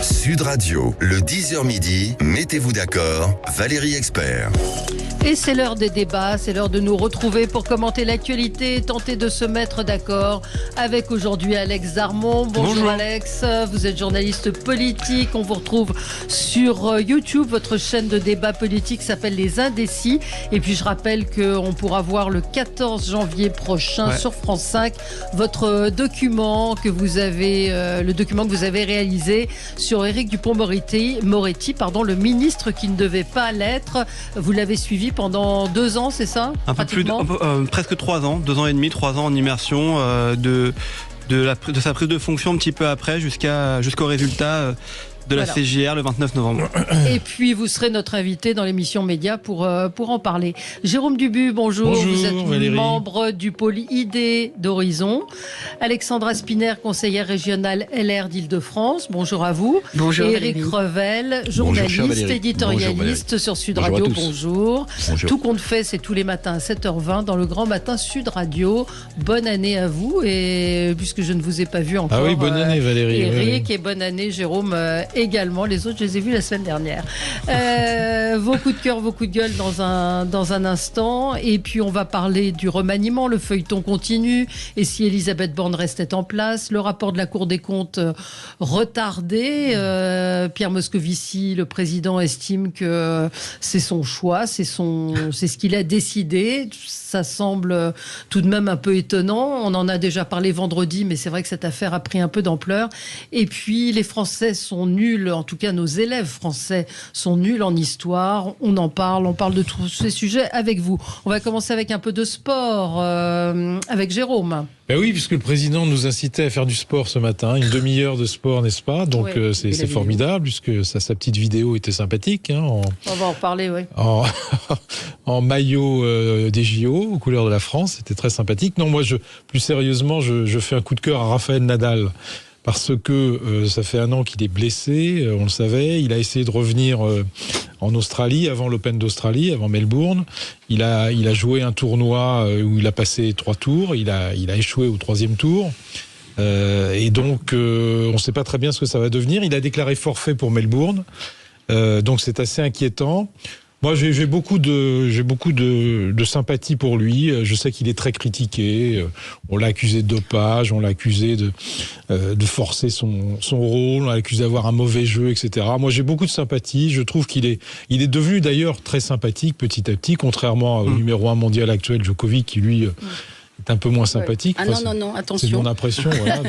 Sud Radio, le 10h midi, mettez-vous d'accord, Valérie Expert. Et c'est l'heure des débats, c'est l'heure de nous retrouver pour commenter l'actualité et tenter de se mettre d'accord avec aujourd'hui Alex Darmon. Bonjour Alex, vous êtes journaliste politique, on vous retrouve sur YouTube, votre chaîne de débat politique s'appelle Les Indécis. Et puis je rappelle qu'on pourra voir le 14 janvier prochain sur France 5 votre document que vous avez, le document que vous avez réalisé sur Éric Dupond-Moretti, le ministre qui ne devait pas l'être. Vous l'avez suivi pendant 2 ans, c'est ça? Un peu plus, presque 3 ans, 2 ans et demi, 3 ans en immersion de sa prise de fonction un petit peu après jusqu'au résultat de la CJR le 29 novembre. Et puis vous serez notre invité dans l'émission Média pour en parler. Jérôme Dubu, bonjour. Vous êtes Valérie. membre du pôle ID d'Horizon. Alexandra Spiner, conseillère régionale LR d'Île-de-France. Bonjour à vous. Bonjour. Et Éric Revel, journaliste, éditorialiste sur Sud Radio. Bonjour. Tout compte fait, c'est tous les matins à 7h20 dans le Grand Matin Sud Radio. Bonne année à vous. Et puisque je ne vous ai pas vu encore. Ah oui, bonne année Valérie. Éric, et bonne année Jérôme également. Les autres, je les ai vus la semaine dernière. Vos coups de cœur, vos coups de gueule dans un instant. Et puis, on va parler du remaniement. Le feuilleton continue. Et si Elisabeth Borne restait en place, le rapport de la Cour des comptes retardé. Pierre Moscovici, le président, estime que c'est son choix, c'est ce qu'il a décidé. Ça semble tout de même un peu étonnant. On en a déjà parlé vendredi, mais c'est vrai que cette affaire a pris un peu d'ampleur. Et puis, les Français sont nuls, en tout cas nos élèves français sont nuls en histoire. On en parle, on parle de tous ces sujets avec vous. On va commencer avec un peu de sport, avec Jérôme. Ben oui, puisque le président nous incitait à faire du sport ce matin, une demi-heure de sport, n'est-ce pas? Donc c'est formidable, puisque sa petite vidéo était sympathique. On va en reparler, oui. En maillot des JO, aux couleurs de la France, c'était très sympathique. Non, moi, plus sérieusement, je fais un coup de cœur à Rafael Nadal. Parce que ça fait 1 an qu'il est blessé, on le savait. Il a essayé de revenir en Australie, avant l'Open d'Australie, avant Melbourne. Il a joué un tournoi où il a passé 3 tours. Il a échoué au 3e tour. Et donc, on ne sait pas très bien ce que ça va devenir. Il a déclaré forfait pour Melbourne. Donc, c'est assez inquiétant. Moi, j'ai beaucoup de sympathie pour lui. Je sais qu'il est très critiqué. On l'a accusé de dopage, on l'a accusé de forcer son rôle, on l'a accusé d'avoir un mauvais jeu, etc. Moi, j'ai beaucoup de sympathie. Je trouve qu'il est devenu d'ailleurs très sympathique petit à petit, contrairement au numéro 1 mondial actuel, Djokovic, qui lui est un peu moins sympathique. Ah non, attention. C'est mon impression, voilà. Donc,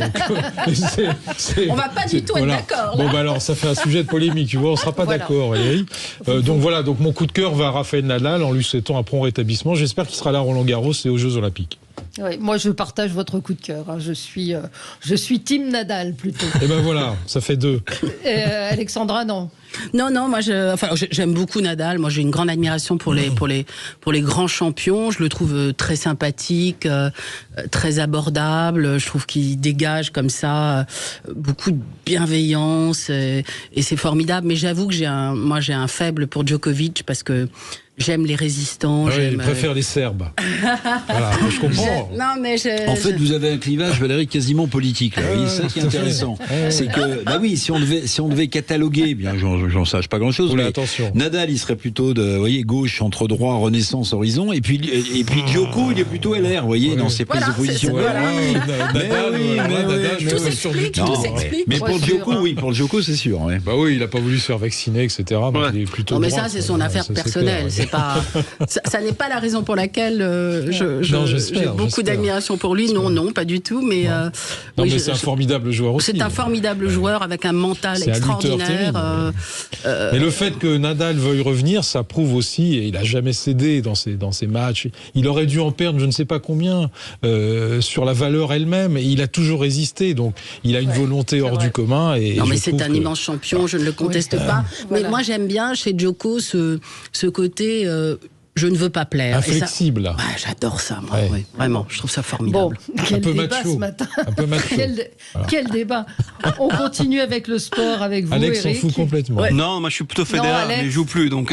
on va pas du tout être d'accord. Bon, alors, ça fait un sujet de polémique, tu vois, on sera pas d'accord, Valérie. Donc mon coup de cœur va à Rafael Nadal en lui souhaitant un prompt rétablissement. J'espère qu'il sera là à Roland-Garros et aux Jeux Olympiques. Oui, moi, je partage votre coup de cœur. Je suis team Nadal, plutôt. Et ben voilà, ça fait 2. Alexandra, non. Non, moi, j'aime beaucoup Nadal. Moi, j'ai une grande admiration pour les grands champions. Je le trouve très sympathique, très abordable. Je trouve qu'il dégage comme ça beaucoup de bienveillance et c'est formidable. Mais j'avoue que j'ai un faible pour Djokovic parce que j'aime les résistants. Il préfère les Serbes. Voilà, je comprends. En fait, vous avez un clivage, Valérie, quasiment politique. C'est ça qui est intéressant. C'est que, si on devait cataloguer, bien, j'en sache pas grand-chose, mais attention. Nadal, il serait plutôt gauche, entre droit, Renaissance, Horizon, et puis Djoko, il est plutôt LR, vous voyez, dans ses prises de position. Tout s'explique. Mais pour Djoko, c'est sûr. Ouais. Bah oui, il a pas voulu se faire vacciner, etc. Donc il est plutôt. Non, mais droit, ça, c'est son affaire personnelle. Ça n'est pas la raison pour laquelle j'ai beaucoup d'admiration pour lui. Non, pas du tout. Mais c'est un formidable joueur aussi. C'est un formidable joueur avec un mental extraordinaire. Mais le fait que Nadal veuille revenir, ça prouve aussi, et il n'a jamais cédé dans ses matchs. Il aurait dû en perdre je ne sais pas combien sur la valeur elle-même, et il a toujours résisté. Donc il a une volonté hors du commun. Non, mais c'est un immense champion, je ne le conteste pas. Mais moi, j'aime bien chez Djoko ce côté je ne veux pas plaire. Inflexible. Et ça, ouais, j'adore ça, moi. Ouais. Oui, vraiment, je trouve ça Bon, formidable. quel Un peu débat macho. ce matin. Un peu macho. Quel débat. On continue avec le sport avec vous, Alex s'en Eric. fout complètement. Ouais. Non, moi je suis plutôt Federer, Alex. mais je joue plus. Donc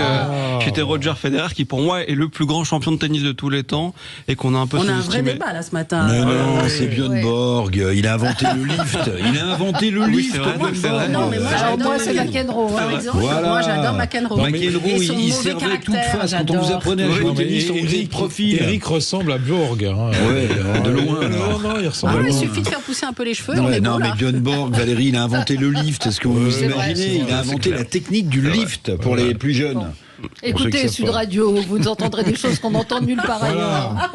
j'étais Roger Federer, qui pour moi est le plus grand champion de tennis de tous les temps et qu'on a un peu On a un vrai sous-estimé. débat là ce matin. Mais non, ouais, c'est Björn ouais. Borg. Il a inventé le lift. Il a inventé le Oui, lift. c'est vrai, Björn c'est vrai. Borg. Non, mais moi, Alors j'adore moi, c'est les- McEnroe. Par Hein. exemple, Voilà. moi j'adore McEnroe. McEnroe, Et son il mauvais servait toute caractère, face. Quand on vous j'adore. apprenait à jouer Non, au mais tennis, on vous faisait de profil. Eric ressemble à Borg. Hein. Ouais, de loin, alors. Non, il ressemble Ah à ouais, il Borg. suffit de faire pousser un peu les cheveux, Non, on est non, bon mais là. Björn Borg, Valérie, il a inventé le lift. Est-ce que vous vous C'est vrai, imaginez c'est Il vrai, a inventé la technique du lift pour les plus jeunes. Bon. Pour ceux qui Écoutez, savent Sud pas. Radio, vous entendrez des choses qu'on entend nulle part ailleurs.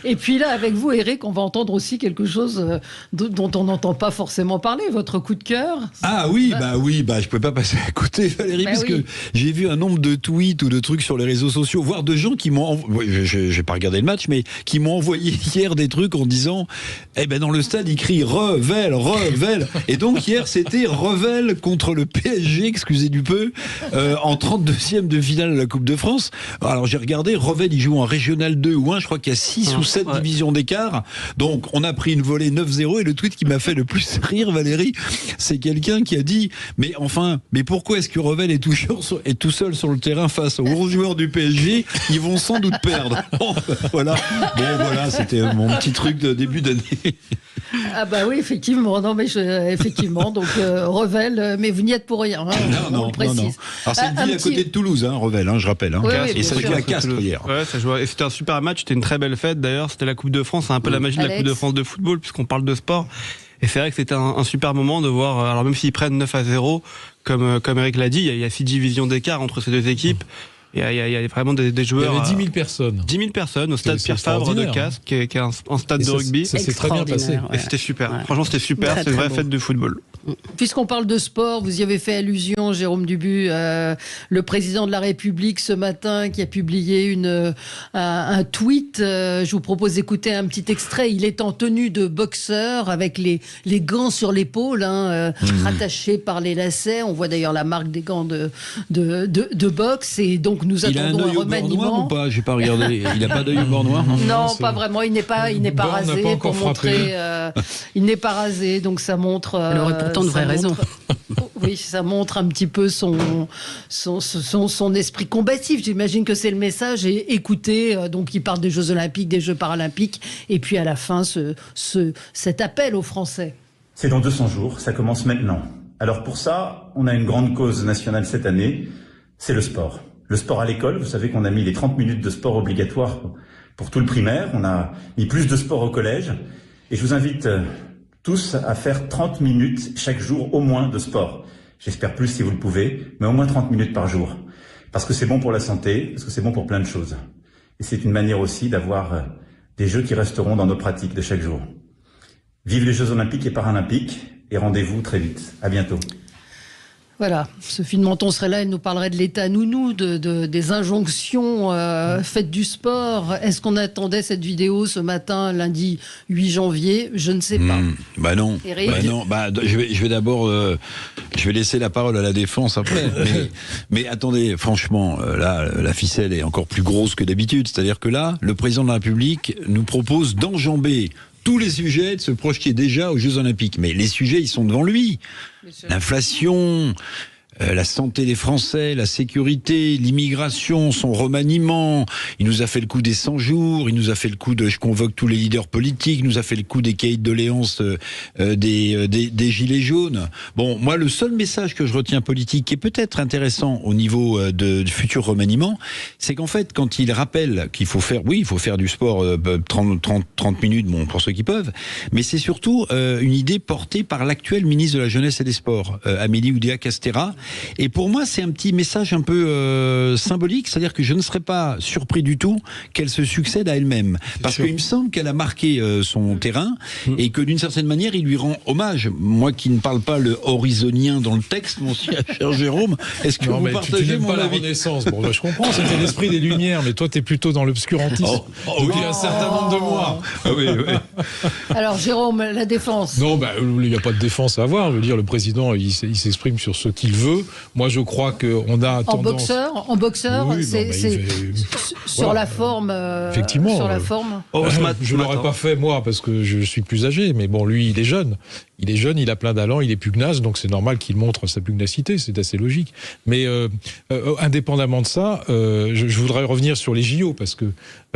Et puis là, avec vous, Eric, on va entendre aussi quelque chose dont on n'entend pas forcément parler, votre coup de cœur. Ah oui, je pouvais pas passer à côté, Valérie, parce que j'ai vu un nombre de tweets ou de trucs sur les réseaux sociaux, voire de gens qui m'ont, j'ai pas regardé le match, mais qui m'ont envoyé hier des trucs en disant, dans le stade, ils crient Revel. Et donc hier, c'était Revel contre le PSG, excusez du peu, en 32e de finale de la Coupe de France. Alors j'ai regardé, Revel, il joue en Régional 2 ou 1, je crois qu'il y a 6 ou 7 divisions d'écart. Donc on a pris une volée 9-0 et le tweet qui m'a fait le plus rire, Valérie, c'est quelqu'un qui a dit mais pourquoi est-ce que Revel est tout seul sur le terrain face aux 11 joueurs du PSG? Ils vont sans doute perdre. Voilà, c'était mon petit truc de début d'année. Ah bah oui, effectivement. Non, mais effectivement. Donc Revel, mais vous n'y êtes pour rien. Hein, on le précise. Non. Alors c'est une ville à côté de Toulouse, Revel, je rappelle. Oui, oui, et bien ça sûr. joue à Castres hier. Ouais, ça jouait. Et c'était un super match, c'était une très belle fête d'ailleurs. C'était la Coupe de France, c'est un peu la magie de la Alex. Coupe de France de football, puisqu'on parle de sport. Et c'est vrai que c'était un super moment de voir, alors même s'ils prennent 9-0, comme Eric l'a dit, il y a 6 divisions d'écart entre ces deux équipes. Il y a vraiment des Il y joueurs. avait 10 000 personnes. 10 000 personnes au stade C'est Pierre Fabre de extraordinaire, Castres, qui est un stade Et de rugby. Ça s'est très bien passé. Extraordinaire, Et c'était super. Ouais. Franchement, c'était super. Très, C'est une très vraie beau. fête de football. Puisqu'on parle de sport, vous y avez fait allusion, Jérôme Dubu, le président de la République ce matin qui a publié un tweet. Je vous propose d'écouter un petit extrait. Il est en tenue de boxeur avec les gants sur l'épaule, attachés par les lacets. On voit d'ailleurs la marque des gants de boxe. Et donc nous Il a un attendons un œil au bord noir remaniement. ou pas? J'ai pas regardé. Il a pas d'œil au bord noir? Non, c'est- pas vraiment. Il n'est pas Borne n'a rasé pas encore pour frappé. montrer. Il n'est pas rasé, donc ça montre. Elle aurait pourtant de ça vraies raisons. Oui, ça montre un petit peu son esprit combatif. J'imagine que c'est le message. Et écoutez, donc il parle des Jeux Olympiques, des Jeux Paralympiques, et puis à la fin cet appel aux Français. C'est dans 200 jours, ça commence maintenant. Alors pour ça, on a une grande cause nationale cette année, c'est le sport. Le sport à l'école, vous savez qu'on a mis les 30 minutes de sport obligatoires pour tout le primaire, on a mis plus de sport au collège, et je vous invite tous à faire 30 minutes chaque jour au moins de sport. J'espère plus si vous le pouvez, mais au moins 30 minutes par jour. Parce que c'est bon pour la santé, parce que c'est bon pour plein de choses. Et c'est une manière aussi d'avoir des jeux qui resteront dans nos pratiques de chaque jour. Vive les Jeux Olympiques et Paralympiques et rendez-vous très vite. À bientôt. Voilà, Sophie de Menton serait là, elle nous parlerait de l'état nounou, des injonctions faites du sport. Est-ce qu'on attendait cette vidéo ce matin, lundi 8 janvier? Je ne sais pas. Non. Eric? Je vais d'abord, je vais laisser la parole à la défense après. mais attendez, franchement, là, la ficelle est encore plus grosse que d'habitude. C'est-à-dire que là, le président de la République nous propose d'enjamber tous les sujets, de se projeter déjà aux Jeux Olympiques. Mais les sujets, ils sont devant lui. L'inflation, la santé des Français, la sécurité, l'immigration, son remaniement. Il nous a fait le coup des 100 jours, il nous a fait le coup de je convoque tous les leaders politiques, il nous a fait le coup des cahiers de doléances des gilets jaunes. Bon, moi, le seul message que je retiens politique, qui est peut-être intéressant au niveau du futur remaniement, c'est qu'en fait, quand il rappelle qu'il faut faire, il faut faire du sport 30 minutes, bon, pour ceux qui peuvent, mais c'est surtout une idée portée par l'actuelle ministre de la Jeunesse et des Sports, Amélie Oudéa-Castéra. Et pour moi, c'est un petit message un peu symbolique, c'est-à-dire que je ne serais pas surpris du tout qu'elle se succède à elle-même. Parce qu'il me semble qu'elle a marqué son terrain et que d'une certaine manière, il lui rend hommage. Moi qui ne parle pas le horizonien dans le texte, mon cher Jérôme, est-ce que Non, vous mais tu partagez n'aimes mon pas la avis? Renaissance. Bon, je comprends, c'était l'esprit des Lumières, mais toi, t'es plutôt dans l'obscurantisme. Depuis un certain nombre de mois. Oui. Alors Jérôme, la défense. Non, il n'y a pas de défense à avoir. Je veux dire, le président, il s'exprime sur ce qu'il veut veut. Moi, je crois qu'on a tendance... En boxeur, Oui, c'est sur voilà. la forme. Effectivement. Sur la forme. Je l'aurais pas fait moi parce que je suis plus âgé, mais bon, lui, il est jeune. Il a plein d'allant, il est pugnace, donc c'est normal qu'il montre sa pugnacité, c'est assez logique. Mais indépendamment de ça, je voudrais revenir sur les JO parce que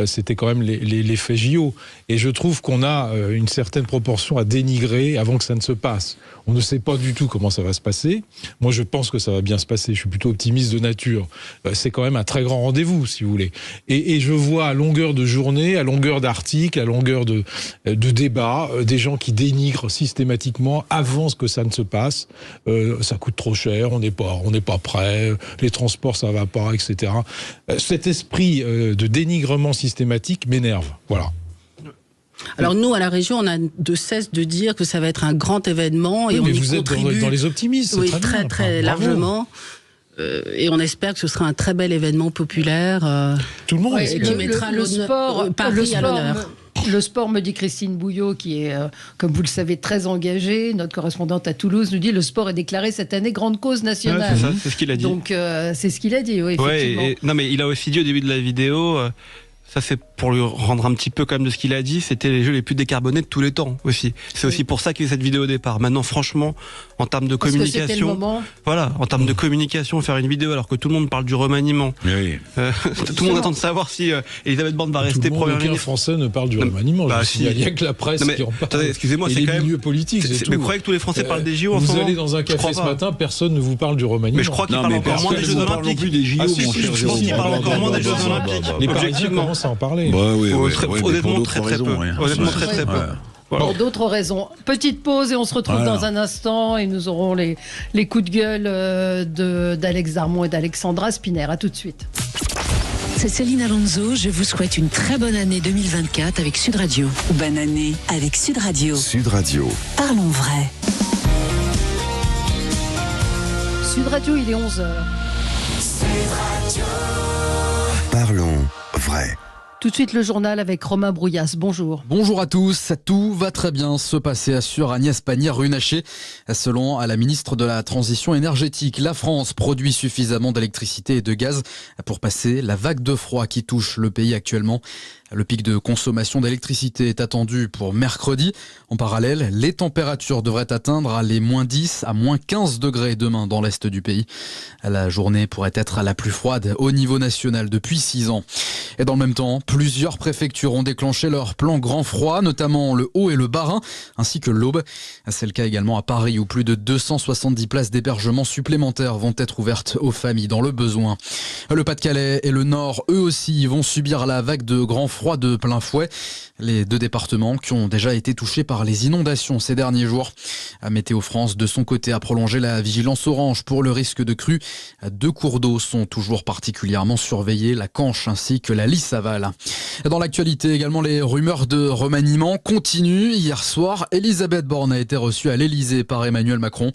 c'était quand même les faits JO. Et je trouve qu'on a une certaine proportion à dénigrer avant que ça ne se passe. On ne sait pas du tout comment ça va se passer. Moi, je pense que ça va bien se passer. Je suis plutôt optimiste de nature. C'est quand même un très grand rendez-vous, si vous voulez. Et je vois à longueur de journée, à longueur d'articles, à longueur de débats, des gens qui dénigrent systématiquement avant que ça ne se passe. Ça coûte trop cher, on n'est pas prêt, les transports, ça va pas, etc. Cet esprit de dénigrement systématique m'énerve. Voilà. Alors nous, à la région, on a de cesse de dire que ça va être un grand événement et on y contribue. Vous êtes dans les optimistes, c'est oui, très bien. très Bravo. largement. Et on espère que ce sera un très bel événement populaire. Tout le monde Ouais, espère. qui mettra Paris à l'honneur. Le sport, me dit Christine Bouillot, qui est, comme vous le savez, très engagée. Notre correspondante à Toulouse nous dit le sport est déclaré cette année grande cause nationale. Ouais, c'est ça, c'est ce qu'il a dit. Donc c'est ce qu'il a dit, oui, effectivement. Ouais, non, mais il a aussi dit au début de la vidéo, ça c'est pour lui rendre un petit peu quand même de ce qu'il a dit, c'était les jeux les plus décarbonés de tous les temps aussi. C'est aussi pour ça qu'il y a eu cette vidéo au départ. Maintenant, franchement, en termes de Parce que c'était le communication, moment. voilà, en termes de communication, faire une vidéo alors que tout le monde parle du remaniement, Oui. tout le monde attend de savoir si Elisabeth Borne va rester première Aucun ministre. Français ne parle du remaniement. Bah, Il n'y a que la presse Non, mais, qui en parle. attendez, excusez-moi, et c'est les quand même milieux politiques, c'est tout. Mais vous croyez que tous les Français parlent des JO en ce Vous moment? allez dans un Je café crois ce pas. matin, personne ne vous parle du remaniement. Mais je crois qu'il Non, parle mais encore moins des personne Jeux ne parle non Olympiques. plus des JO, Ah, si, mon si, cher je Jérôme. pense qu'il parle encore moins des Jeux Olympiques. Les Parisiens Objectivement. commencent à en parler. Bah oui, Honnêtement, très très peu. Honnêtement, très très peu. Voilà. Pour d'autres raisons. Petite pause et on se retrouve Voilà. dans un instant et nous aurons les coups de gueule d'Alex Darmon et d'Alexandra Spiner. À tout de suite. C'est Céline Alonso, je vous souhaite une très bonne année 2024 avec Sud Radio. Bonne année avec Sud Radio. Sud Radio. Parlons vrai. Sud Radio, il est 11h. Parlons vrai. Tout de suite le journal avec Romain Brouillas. Bonjour. Bonjour à tous. Tout va très bien se passer, assure Agnès Pannier-Runacher. Selon la ministre de la Transition énergétique, la France produit suffisamment d'électricité et de gaz pour passer la vague de froid qui touche le pays actuellement. Le pic de consommation d'électricité est attendu pour mercredi. En parallèle, les températures devraient atteindre les moins 10 à moins 15 degrés demain dans l'est du pays. La journée pourrait être la plus froide au niveau national depuis 6 ans. Et dans le même temps, plusieurs préfectures ont déclenché leur plan grand froid, notamment le Haut et le Bas-Rhin, ainsi que l'Aube. C'est le cas également à Paris où plus de 270 places d'hébergement supplémentaires vont être ouvertes aux familles dans le besoin. Le Pas-de-Calais et le Nord, eux aussi, vont subir la vague de grand froid de plein fouet. Les deux départements qui ont déjà été touchés par les inondations ces derniers jours. Météo France, de son côté, a prolongé la vigilance orange pour le risque de crue. 2 cours d'eau sont toujours particulièrement surveillés, la Canche ainsi que la Lys-Aval. Dans l'actualité également, les rumeurs de remaniement continuent. Hier soir, Elisabeth Borne a été reçue à l'Elysée par Emmanuel Macron.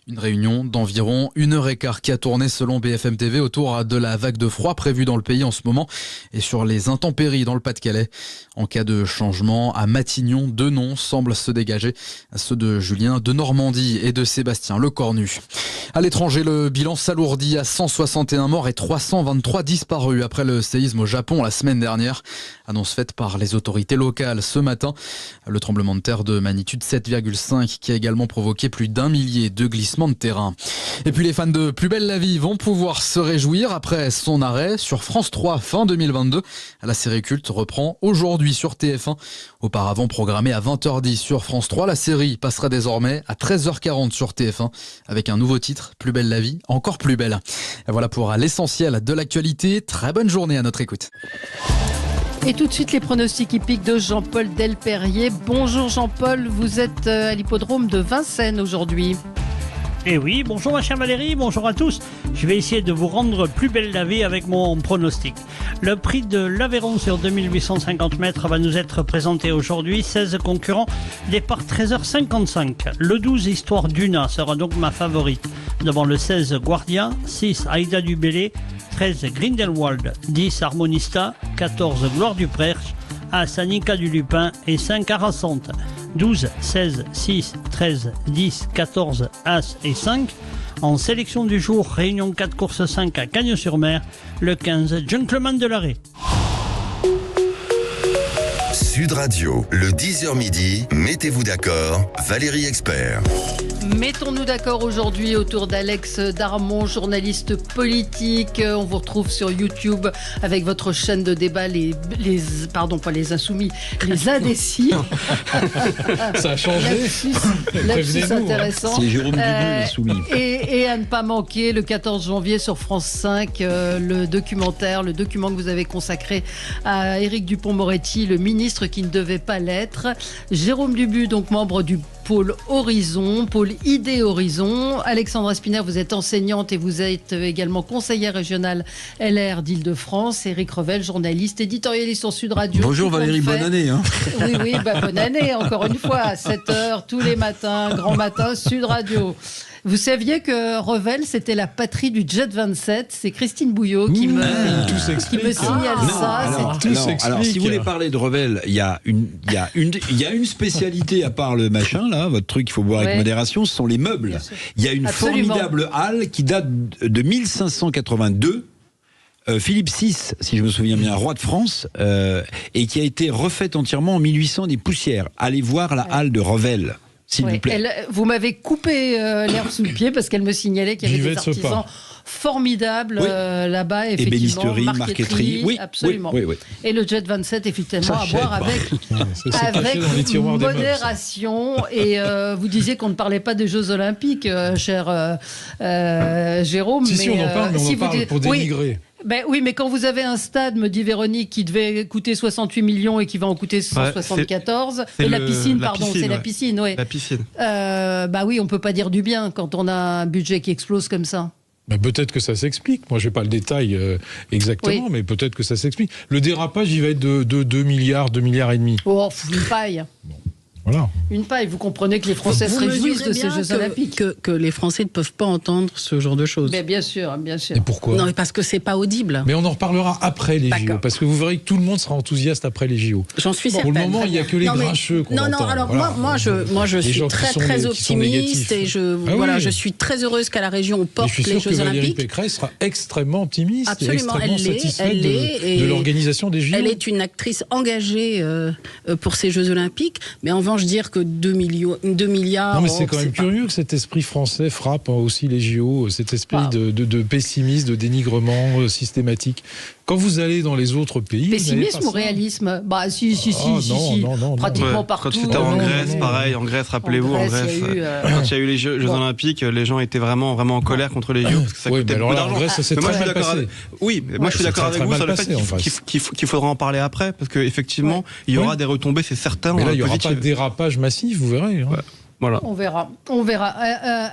Une réunion d'environ 1h15 qui a tourné selon BFM TV autour de la vague de froid prévue dans le pays en ce moment et sur les intempéries dans le Pas-de-Calais. En cas de changement, à Matignon, 2 noms semblent se dégager, ceux de Julien de Normandie et de Sébastien Lecornu. À l'étranger, le bilan s'alourdit à 161 morts et 323 disparus après le séisme au Japon la semaine dernière. Annonce faite par les autorités locales ce matin. Le tremblement de terre de magnitude 7,5 qui a également provoqué plus d'1 millier de glissements de terrain. Et puis les fans de Plus belle la vie vont pouvoir se réjouir après son arrêt sur France 3 fin 2022. La série culte reprend aujourd'hui sur TF1. Auparavant programmée à 20h10 sur France 3, la série passera désormais à 13h40 sur TF1 avec un nouveau titre, Plus belle la vie, encore plus belle. Et voilà pour l'essentiel de l'actualité. Très bonne journée à notre écoute. Et tout de suite les pronostics hippiques de Jean-Paul Delperrier. Bonjour Jean-Paul, vous êtes à l'hippodrome de Vincennes aujourd'hui. Eh oui, bonjour ma chère Valérie, bonjour à tous. Je vais essayer de vous rendre plus belle la vie avec mon pronostic. Le prix de l'Aveyron sur 2850 mètres va nous être présenté aujourd'hui. 16 concurrents, départ 13h55. Le 12 Histoire d'Una sera donc ma favorite. Devant le 16 Guardia, 6 Aïda du Bellay, 13 Grindelwald, 10 Harmonista, 14 Gloire du Perche, As Annika du Lupin et 5 Arasante. 12, 16, 6, 13, 10, 14, As et 5. En sélection du jour, Réunion 4, course 5 à Cagnes-sur-Mer. Le 15, Gentleman de l'Arrêt. Sud Radio, le 10h midi, mettez-vous d'accord, Valérie Expert. Mettons-nous d'accord aujourd'hui autour d'Alex Darmon, journaliste politique. On vous retrouve sur YouTube avec votre chaîne de débat, pardon, pas les Insoumis, les Indécis. Ça a changé. Lapsus intéressant. C'est Jérôme Dubu, les Soumis. Et à ne pas manquer, le 14 janvier sur France 5, le document que vous avez consacré à Éric Dupond-Moretti, le ministre qui ne devait pas l'être. Jérôme Dubu, donc membre du pôle Horizon, pôle Idée Horizon. Alexandra Spinner, vous êtes enseignante et vous êtes également conseillère régionale LR d'Île-de-France. Éric Revel, journaliste, éditorialiste sur Sud Radio. Bonjour Valérie, bonne année. Hein. Oui, bonne année, encore une fois, à 7h tous les matins, grand matin, Sud Radio. Vous saviez que Revel, c'était la patrie du Jet 27. C'est Christine Bouillot qui me signale ça. Alors, si vous voulez parler de Revel, il y a une spécialité à part le machin, là, votre truc qu'il faut boire avec modération, ce sont les meubles. Il y a une formidable halle qui date de 1582. Philippe VI, si je me souviens bien, roi de France, et qui a été refaite entièrement en 1800 des poussières. Allez voir la halle de Revel. S'il vous plaît. Vous m'avez coupé l'herbe sous le pied parce qu'elle me signalait qu'il y avait des artisans formidables là-bas, effectivement. Ébénisterie, marqueterie, oui, absolument. Oui. Et le Jet 27, effectivement, à boire avec modération. Et vous disiez qu'on ne parlait pas des Jeux Olympiques, cher Jérôme. Si, on en parle, mais on en parle pour dénigrer. Oui, mais quand vous avez un stade, me dit Véronique, qui devait coûter 68 millions et qui va en coûter 174, et la piscine, c'est la piscine, oui. La piscine. Oui, on peut pas dire du bien quand on a un budget qui explose comme ça. Peut-être que ça s'explique. Moi, je n'ai pas le détail exactement, mais peut-être que ça s'explique. Le dérapage, il va être de 2 milliards, 2 milliards et demi. Oh, une paille. Voilà. Une paille. Vous comprenez que les Français se réjouissent de ces Jeux Olympiques. Que les Français ne peuvent pas entendre ce genre de choses. Mais bien sûr. Et pourquoi ? Non, mais parce que c'est pas audible. Mais on en reparlera après les JO, parce que vous verrez que tout le monde sera enthousiaste après les JO. J'en suis certaine. Pour le moment, il n'y a que les grincheux qu'on entend. Non, alors voilà. moi, je suis très optimiste et je suis très heureuse qu'à la région on porte les Jeux Olympiques. Je suis sûr que Valérie Pécresse sera extrêmement optimiste. Absolument, et extrêmement satisfaite de l'organisation des JO. Elle est une actrice engagée pour ces Jeux Olympiques, mais en revanche dire que 2 milliards... Non, mais c'est quand même curieux que cet esprit français frappe aussi les JO, cet esprit de pessimisme, de dénigrement systématique. Quand vous allez dans les autres pays... Pessimisme ou réalisme ? Si. Non. Pratiquement partout. Quand c'était en Grèce, pareil. En Grèce, rappelez-vous, quand il y a eu les Jeux Olympiques, les gens étaient vraiment en colère contre les JO. Parce que ça coûtait beaucoup d'argent. En Grèce, ça s'est très mal passé. Oui, moi je suis d'accord avec vous sur le fait qu'il faudra en parler après, parce qu'effectivement, il y aura des retombées, c'est certain. Mais là, il n'y aura pas de dérapage massif, vous verrez. Hein. Voilà. On verra.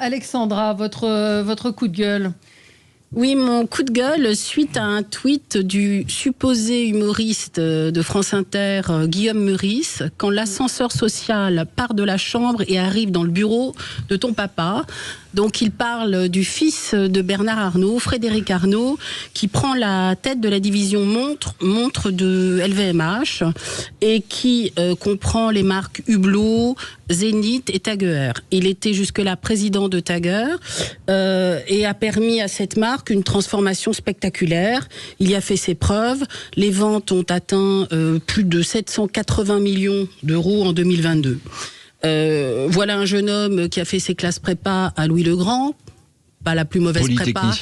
Alexandra, votre coup de gueule. Oui, mon coup de gueule, suite à un tweet du supposé humoriste de France Inter, Guillaume Meurice, quand l'ascenseur social part de la chambre et arrive dans le bureau de ton papa. Donc il parle du fils de Bernard Arnault, Frédéric Arnault, qui prend la tête de la division montre de LVMH et qui comprend les marques Hublot, Zénith et Tag Heuer. Il était jusque-là président de Tag Heuer et a permis à cette marque une transformation spectaculaire. Il y a fait ses preuves. Les ventes ont atteint plus de 780 millions d'euros en 2022. Voilà un jeune homme qui a fait ses classes prépa à Louis-le-Grand, pas la plus mauvaise prépa.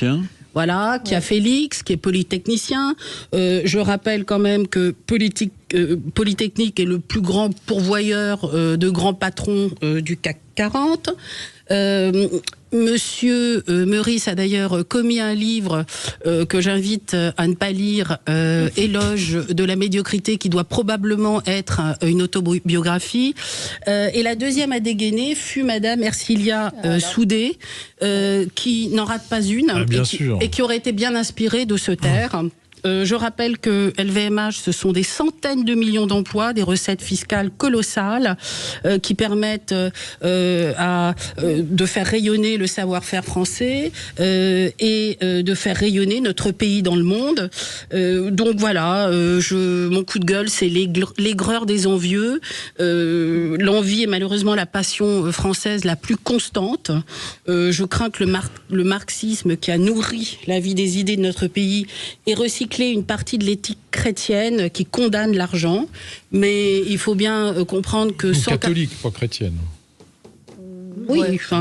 Voilà, qui a fait l'X, qui est polytechnicien. Je rappelle quand même que Polytechnique est le plus grand pourvoyeur de grands patrons du CAC 40. Monsieur Meurice a d'ailleurs commis un livre que j'invite à ne pas lire, Éloge de la médiocrité, qui doit probablement être une autobiographie. Et la deuxième à dégainer fut Madame Ercilia Soudé, qui n'en rate pas une et qui aurait été bien inspirée de se taire. Je rappelle que LVMH, ce sont des centaines de millions d'emplois, des recettes fiscales colossales qui permettent de faire rayonner le savoir-faire français et de faire rayonner notre pays dans le monde. Donc voilà, mon coup de gueule, c'est l'aigreur des envieux. L'envie est malheureusement la passion française la plus constante. Je crains que le marxisme qui a nourri la vie des idées de notre pays ait recyclé une partie de l'éthique chrétienne qui condamne l'argent. Mais il faut bien comprendre que sans... Catholique, pas chrétienne. Oui,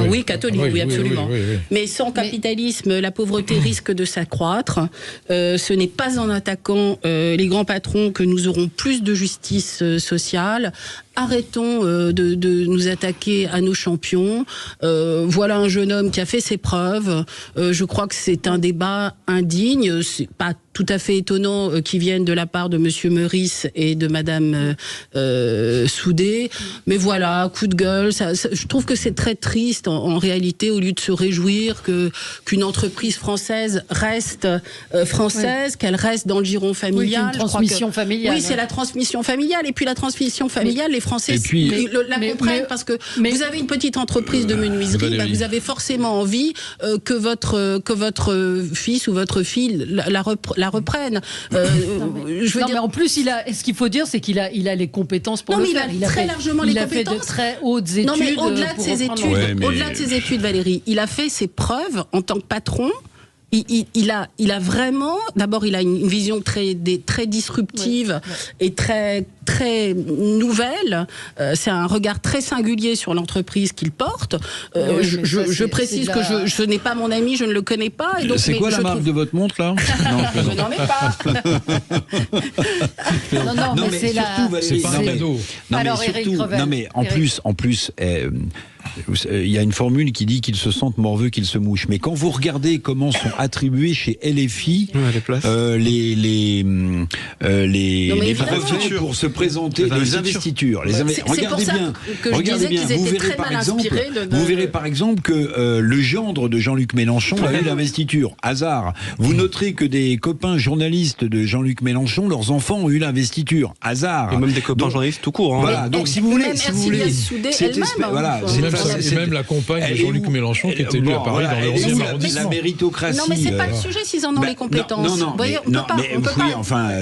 oui, catholique, oui, absolument. Oui. Mais sans capitalisme, la pauvreté risque de s'accroître. Ce n'est pas en attaquant les grands patrons que nous aurons plus de justice sociale. Arrêtons de nous attaquer à nos champions. Voilà un jeune homme qui a fait ses preuves. Je crois que c'est un débat indigne. C'est pas tout à fait étonnant qu'il vienne de la part de Monsieur Meurice et de Madame Soudé. Mais voilà, coup de gueule. Je trouve que c'est très triste en réalité, au lieu de se réjouir qu'une entreprise française reste française, qu'elle reste dans le giron familial. Oui, une transmission familiale. Oui, c'est la transmission familiale. Et puis la transmission familiale, les Français la comprennent parce que vous avez une petite entreprise de menuiserie, vous avez forcément envie que votre fils ou votre fille la reprenne. Mais en plus, ce qu'il faut dire, c'est qu'il a les compétences pour le faire. Il a très largement les compétences. Il a fait de très hautes études. Non, mais au-delà de ses études, Valérie, il a fait ses preuves en tant que patron. Il a vraiment, d'abord, il a une vision très disruptive et très nouvelle. C'est un regard très singulier sur l'entreprise qu'il porte. Je précise que je n'ai pas mon ami, je ne le connais pas. C'est quoi la marque de votre montre là? Je n'en ai pas. Non, mais c'est pas un cadeau. Alors, Éric Revel. Non, mais en plus. Il y a une formule qui dit qu'ils se sentent morveux qu'ils se mouchent. Mais quand vous regardez comment sont attribués chez LFI les brevets pour se présenter, les investitures. Regardez bien. Vous verrez par exemple que le gendre de Jean-Luc Mélenchon a eu l'investiture. Hasard. Vous noterez que des copains journalistes de Jean-Luc Mélenchon, leurs enfants ont eu l'investiture. Hasard. Et même des copains journalistes tout court. Voilà. Donc si vous voulez, et même la compagne de Jean-Luc Mélenchon qui est élue à Paris dans le 11e arrondissement. La méritocratie. Non, mais c'est pas le sujet s'ils en ont les compétences. Non,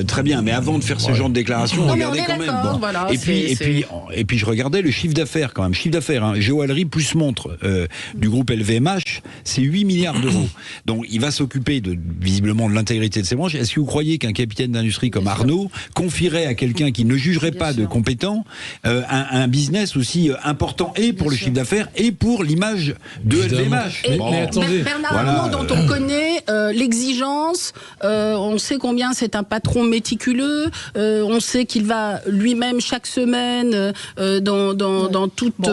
très bien. Mais avant de faire ce genre de déclaration, regardez quand même. Voilà, et puis je regardais le chiffre d'affaires quand même. Chiffre d'affaires, joaillerie plus montre du groupe LVMH, c'est 8 milliards d'euros. Donc il va s'occuper visiblement de l'intégrité de ses branches. Est-ce que vous croyez qu'un capitaine d'industrie comme Arnaud confierait à quelqu'un qui ne jugerait pas de compétent un business aussi important et pour le chiffre d'affaires et pour l'image de LVMH. Mais attendez, Bernard Arnault, dont on connaît l'exigence, on sait combien c'est un patron méticuleux, on sait qu'il va lui-même chaque semaine dans toute... mais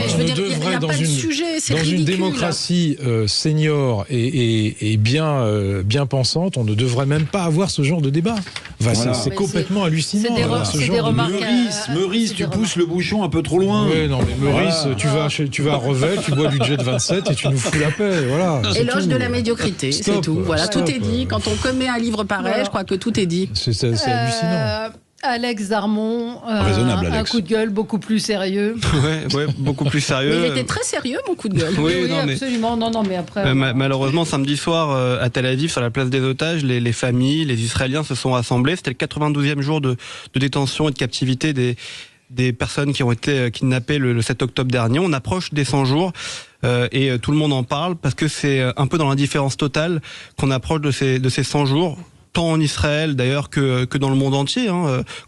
je veux dire, il n'y a pas de sujet, c'est ridicule. Dans une démocratie senior et bien pensante, on ne devrait même pas avoir ce genre de débat. C'est complètement hallucinant. Meurice, tu pousses le bouchon un peu trop loin. Oui, non, mais Meurice, tu vas à Revel, tu bois du Jet 27 et tu nous fous la paix. Voilà. Éloge de la médiocrité, c'est tout. Voilà, tout est dit. Quand on commet un livre pareil, je crois que tout est dit. C'est hallucinant. Alex Darmon, un coup de gueule beaucoup plus sérieux. Ouais, beaucoup plus sérieux. Mais il était très sérieux, mon coup de gueule. Oui, absolument. Non, mais après. Malheureusement, samedi soir, à Tel Aviv, sur la place des otages, les familles, les Israéliens se sont rassemblés. C'était le 92e jour de détention et de captivité des personnes qui ont été kidnappées le 7 octobre dernier. On approche des 100 jours et tout le monde en parle parce que c'est un peu dans l'indifférence totale qu'on approche de ces 100 jours. Tant en Israël d'ailleurs que dans le monde entier,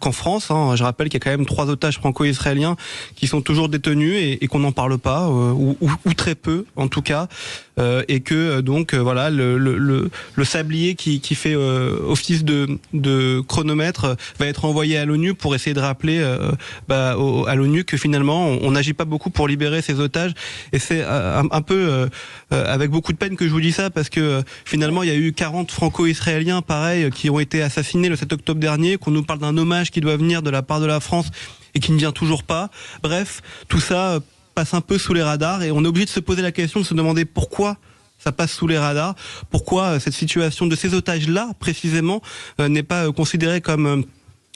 qu'en France. Je rappelle qu'il y a quand même 3 otages franco-israéliens qui sont toujours détenus et qu'on n'en parle pas, ou très peu en tout cas, et que donc voilà le sablier qui fait office de chronomètre va être envoyé à l'ONU pour essayer de rappeler à l'ONU que finalement on n'agit pas beaucoup pour libérer ces otages. Et c'est un peu avec beaucoup de peine que je vous dis ça, parce que finalement il y a eu 40 franco-israéliens pareil qui ont été assassinés le 7 octobre dernier, qu'on nous parle d'un hommage qui doit venir de la part de la France et qui ne vient toujours pas. Bref, tout ça passe un peu sous les radars et on est obligé de se poser la question, de se demander pourquoi ça passe sous les radars. Pourquoi cette situation de ces otages-là, précisément, n'est pas considérée comme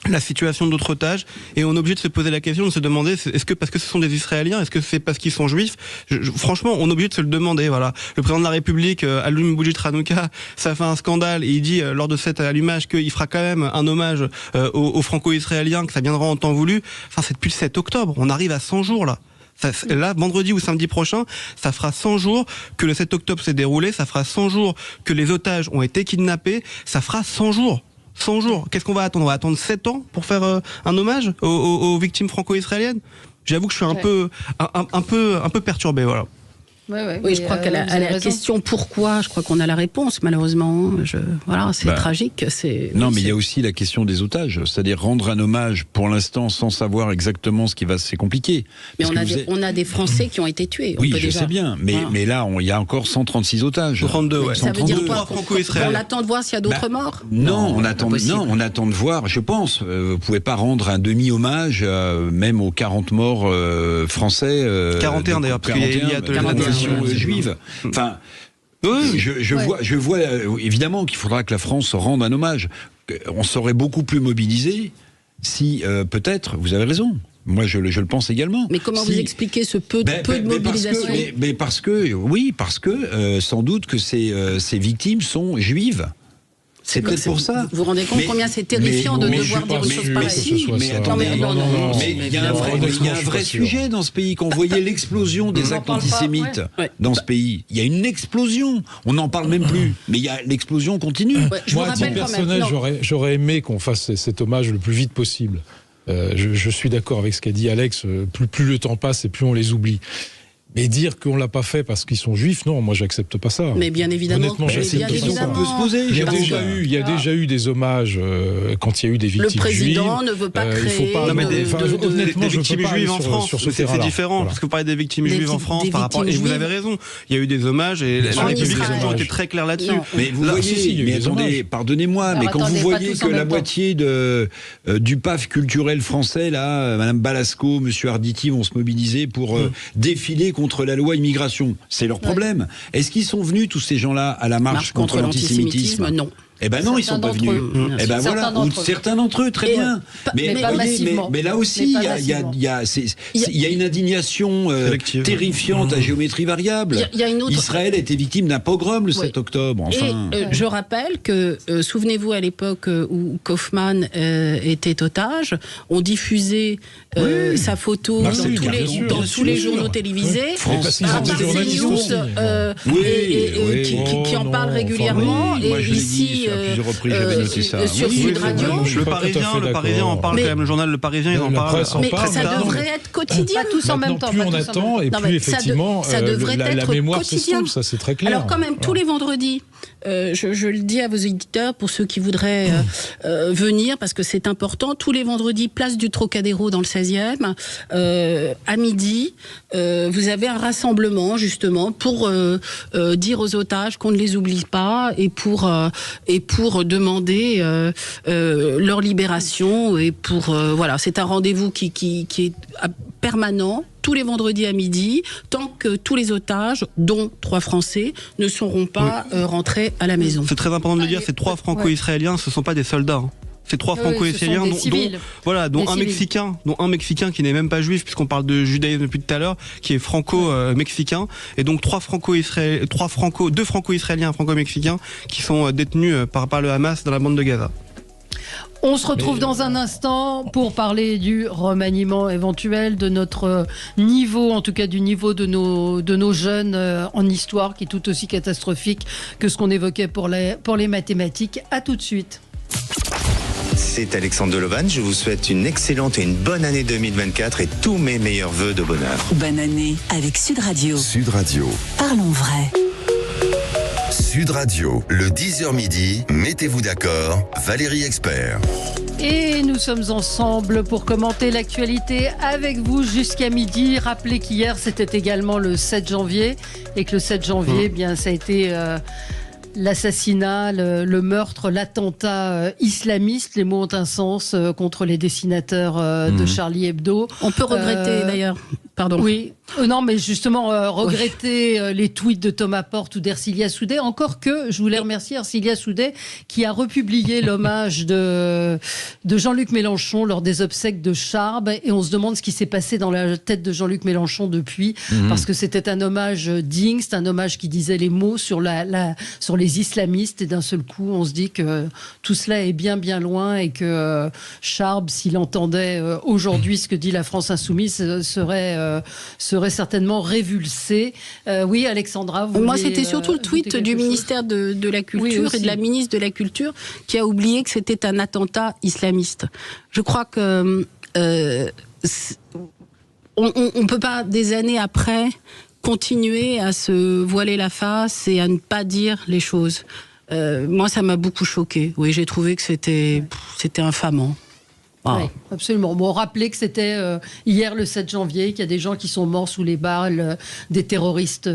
la situation d'autres otages, et on est obligé de se poser la question, de se demander, est-ce que parce que ce sont des Israéliens, est-ce que c'est parce qu'ils sont juifs? Franchement, on est obligé de se le demander, voilà. Le président de la République allume bougie de Hanouka, ça fait un scandale, et il dit lors de cet allumage qu'il fera quand même un hommage aux franco-israéliens, que ça viendra en temps voulu. Enfin, c'est depuis le 7 octobre, on arrive à 100 jours là. Là, vendredi ou samedi prochain, ça fera 100 jours que le 7 octobre s'est déroulé, ça fera 100 jours que les otages ont été kidnappés, ça fera 100 jours. 100 jours. Qu'est-ce qu'on va attendre? On va attendre 7 ans pour faire un hommage aux victimes franco-israéliennes. J'avoue que je suis un peu perturbé, voilà. Oui, je crois qu'à la question pourquoi, je crois qu'on a la réponse, malheureusement. Voilà, c'est tragique. Non, mais il y a aussi la question des otages. C'est-à-dire rendre un hommage pour l'instant sans savoir exactement ce qui va, c'est compliqué. Mais on a des Français qui ont été tués. Oui, je sais bien. Mais là, il y a encore 136 otages. 32, ouais. Ça veut dire quoi? Franco-israéliens. On attend de voir s'il y a d'autres morts? Non, on attend de voir, je pense. Vous pouvez pas rendre un demi-hommage, même aux 40 morts français. 41 d'ailleurs, parce qu'il y a la nation juive. Enfin, je vois évidemment qu'il faudra que la France rende un hommage. On serait beaucoup plus mobilisé si, peut-être, vous avez raison. Moi, je le pense également. Mais comment vous expliquez ce peu de mobilisation? Parce que sans doute que ces victimes sont juives. C'est peut-être pour ça. Vous vous rendez compte combien c'est terrifiant de devoir dire une chose pareille? Mais attendez, il y a un vrai sujet dans ce pays. Quand vous voyez l'explosion des actes antisémites dans ce pays, il y a une explosion. On n'en parle même plus. Mais l'explosion continue. Moi, à titre personnel, j'aurais aimé qu'on fasse cet hommage le plus vite possible. Je suis d'accord avec ce qu'a dit Alex. Plus le temps passe et plus on les oublie. Mais dire qu'on l'a pas fait parce qu'ils sont juifs, non, moi j'accepte pas ça. Mais bien évidemment, honnêtement, c'est une question qu'on peut se poser. Il y a déjà eu des hommages quand il y a eu des victimes juives. Le président ne veut pas créer. Honnêtement, des victimes juives en France, c'est différent parce que vous parlez des victimes juives en France par rapport. Et vous avez raison. Il y a eu des hommages et la République a toujours été très claire là-dessus. Mais vous voyez, mais attendez, pardonnez-moi, mais quand vous voyez que la moitié du PAF culturel français, là, Madame Balasco, Monsieur Arditi vont se mobiliser pour défiler contre la loi immigration. C'est leur problème. Est-ce qu'ils sont venus, tous ces gens-là, à la marche contre l'antisémitisme? Non. Eh ben non, ils sont pas venus. Eh ben voilà, ou certains d'entre eux, très bien. Mais là aussi, il y a une indignation terrifiante à géométrie variable. Israël a été victime d'un pogrom le 7 octobre. Enfin. Et je rappelle que, souvenez-vous, à l'époque où Kaufmann était otage, on diffusait sa photo dans tous les journaux télévisés. Qui en parle régulièrement. Et ici, à plusieurs reprises, j'avais noté ça. Sur Sud Radio. Le Parisien en parle quand même. Le journal Le Parisien, ils en parlent. Mais ça devrait être quotidien. Pas tous en même temps. Plus on attend, et plus effectivement, la mémoire s'estompe, ça c'est très clair. Alors quand même, tous les vendredis, je le dis à vos éditeurs, pour ceux qui voudraient venir, parce que c'est important, tous les vendredis, place du Trocadéro dans le 16e, à midi, vous avez un rassemblement justement pour dire aux otages qu'on ne les oublie pas et pour demander leur libération et pour voilà, c'est un rendez-vous qui est permanent tous les vendredis à midi, tant que tous les otages, dont 3 Français, ne seront pas rentrés à la maison. C'est très important de le dire, ces 3 Franco-Israéliens, ce ne sont pas des soldats. Ces 3 Franco-Israéliens, dont un Mexicain qui n'est même pas juif, puisqu'on parle de judaïsme depuis tout à l'heure, qui est franco-mexicain, et donc 2 Franco-Israéliens, un Franco-Mexicain, qui sont détenus par le Hamas dans la bande de Gaza. On se retrouve dans un instant pour parler du remaniement éventuel, de notre niveau, en tout cas du niveau de nos jeunes en histoire, qui est tout aussi catastrophique que ce qu'on évoquait pour les mathématiques. À tout de suite. C'est Alexandre Delovan, je vous souhaite une excellente et une bonne année 2024 et tous mes meilleurs vœux de bonheur. Bonne année avec Sud Radio. Sud Radio. Parlons vrai. Sud Radio, le 10h midi, mettez-vous d'accord, Valérie Expert. Et nous sommes ensemble pour commenter l'actualité avec vous jusqu'à midi. Rappelez qu'hier, c'était également le 7 janvier et que le 7 janvier, bien, ça a été l'assassinat, le meurtre, l'attentat islamiste. Les mots ont un sens contre les dessinateurs de Charlie Hebdo. On peut regretter d'ailleurs. Pardon. Oui. Non, mais justement, regretter les tweets de Thomas Porte ou d'Ercilia Soudet, encore que je voulais remercier Ercilia Soudet qui a republié l'hommage de Jean-Luc Mélenchon lors des obsèques de Charb, et on se demande ce qui s'est passé dans la tête de Jean-Luc Mélenchon depuis, parce que c'était un hommage digne, c'est un hommage qui disait les mots sur sur les islamistes, et d'un seul coup, on se dit que tout cela est bien bien loin, et que Charb, s'il entendait aujourd'hui ce que dit la France insoumise, serait certainement révulsé. Oui, Alexandra, vous Moi, voulez, c'était surtout le tweet du ministère de la Culture et de la ministre de la Culture qui a oublié que c'était un attentat islamiste. Je crois que on peut pas, des années après, continuer à se voiler la face et à ne pas dire les choses. Moi, ça m'a beaucoup choquée. Oui, j'ai trouvé que c'était infamant. Ah. Oui, absolument. Bon, rappelez que c'était hier le 7 janvier, qu'il y a des gens qui sont morts sous les balles de terroristes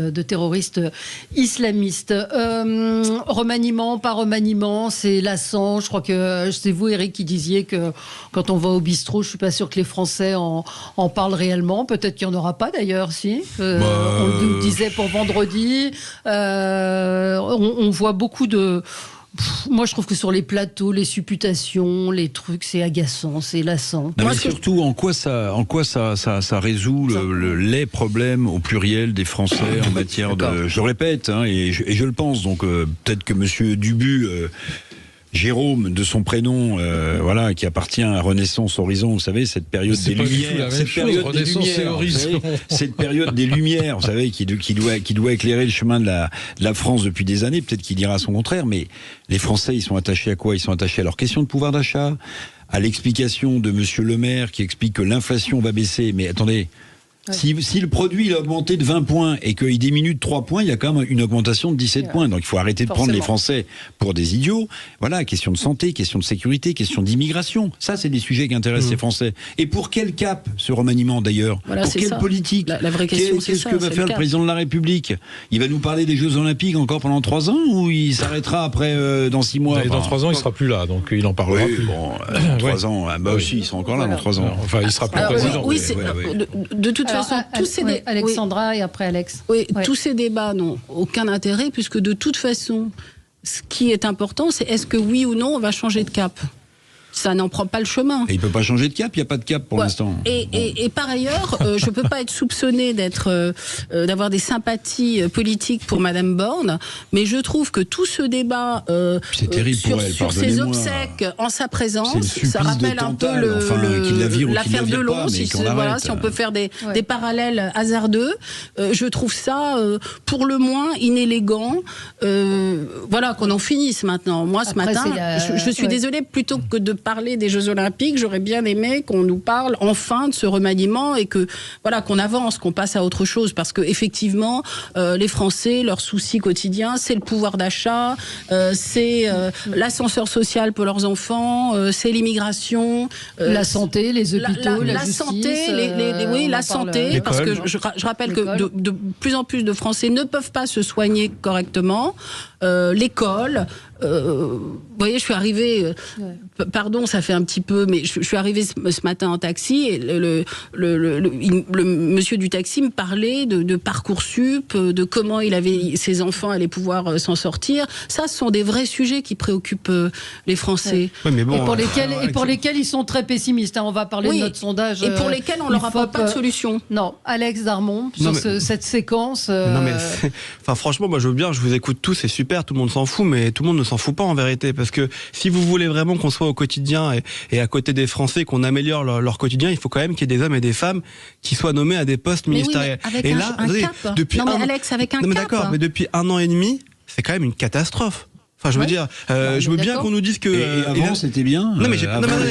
islamistes. Remaniement, pas remaniement, c'est lassant. Je crois que c'est vous, Eric, qui disiez que quand on va au bistrot, je suis pas sûr que les Français en parlent réellement. Peut-être qu'il n'y en aura pas d'ailleurs, si. On le disait pour vendredi. On voit beaucoup de... Moi, je trouve que sur les plateaux, les supputations, les trucs, c'est agaçant, c'est lassant. Non, mais surtout, en quoi ça résout les problèmes au pluriel des Français en matière de... Je le répète, hein, et je le pense, donc peut-être que Monsieur Dubu... Jérôme, de son prénom, voilà, qui appartient à Renaissance Horizon, vous savez, cette période des Lumières, cette période des Lumières, vous savez, qui doit éclairer le chemin de la France depuis des années. Peut-être qu'il dira son contraire, mais les Français, ils sont attachés à quoi? Ils sont attachés à leur question de pouvoir d'achat, à l'explication de Monsieur Le Maire qui explique que l'inflation va baisser. Mais attendez. Si le produit il a augmenté de 20 points et qu'il diminue de 3 points, il y a quand même une augmentation de 17 points. Donc il faut arrêter de prendre les Français pour des idiots. Voilà, question de santé, question de sécurité, question d'immigration. Ça, c'est des sujets qui intéressent les Français. Et pour quel cap, ce remaniement d'ailleurs? Pour quelle politique? La vraie question, c'est qu'est-ce que va faire le président de la République? Il va nous parler des Jeux Olympiques encore pendant 3 ans ou il s'arrêtera après dans 6 mois? Dans 3 ans, il sera plus là, donc il en parlera plus. Bon, 3 ans, bah aussi, il sera encore là dans 3 ans. Enfin, il sera plus président. Oui, de toute façon, tous ces Alexandra et après Alex. Oui, tous ces débats n'ont aucun intérêt puisque de toute façon, ce qui est important, c'est est-ce que oui ou non on va changer de cap. Ça n'en prend pas le chemin. Et il ne peut pas changer de cap, il n'y a pas de cap pour l'instant. Et par ailleurs, je ne peux pas être soupçonnée d'avoir des sympathies politiques pour Madame Borne, mais je trouve que tout ce débat sur ses obsèques en sa présence, ça rappelle un peu l'affaire Delon, si on peut faire des parallèles hasardeux. Je trouve ça pour le moins inélégant. Voilà, qu'on en finisse maintenant. Moi, ce matin, je suis désolée, plutôt que de parler des Jeux Olympiques, j'aurais bien aimé qu'on nous parle enfin de ce remaniement et que voilà, qu'on avance, qu'on passe à autre chose, parce que effectivement les Français, leur souci quotidien, c'est le pouvoir d'achat, c'est l'ascenseur social pour leurs enfants, c'est l'immigration, la santé, les hôpitaux, la justice, santé, la santé, parce que je rappelle que de plus en plus de Français ne peuvent pas se soigner correctement, l'école. Vous voyez, je suis arrivée, pardon, ça fait un petit peu, mais je suis arrivée ce matin en taxi et le monsieur du taxi me parlait de Parcoursup, de comment ses enfants allaient pouvoir s'en sortir. Ça, ce sont des vrais sujets qui préoccupent les Français. Ouais, mais bon, et pour lesquels ils sont très pessimistes. Hein. On va parler de notre sondage. Et pour lesquels on leur apporte pas de solution. Non, Alex Darmon, sur cette séquence. Non mais, franchement, moi je veux bien, je vous écoute tous, c'est super, tout le monde s'en fout, mais tout le monde ne s'en fout pas en vérité, parce que si vous voulez vraiment qu'on soit au quotidien et à côté des Français, qu'on améliore leur quotidien, il faut quand même qu'il y ait des hommes et des femmes qui soient nommés à des postes ministériels. Et là, depuis Alex, avec un cap. D'accord, mais depuis 1 an et demi, c'est quand même une catastrophe. Enfin, je veux dire, je veux bien qu'on nous dise que... Et avant, c'était bien. Non, mais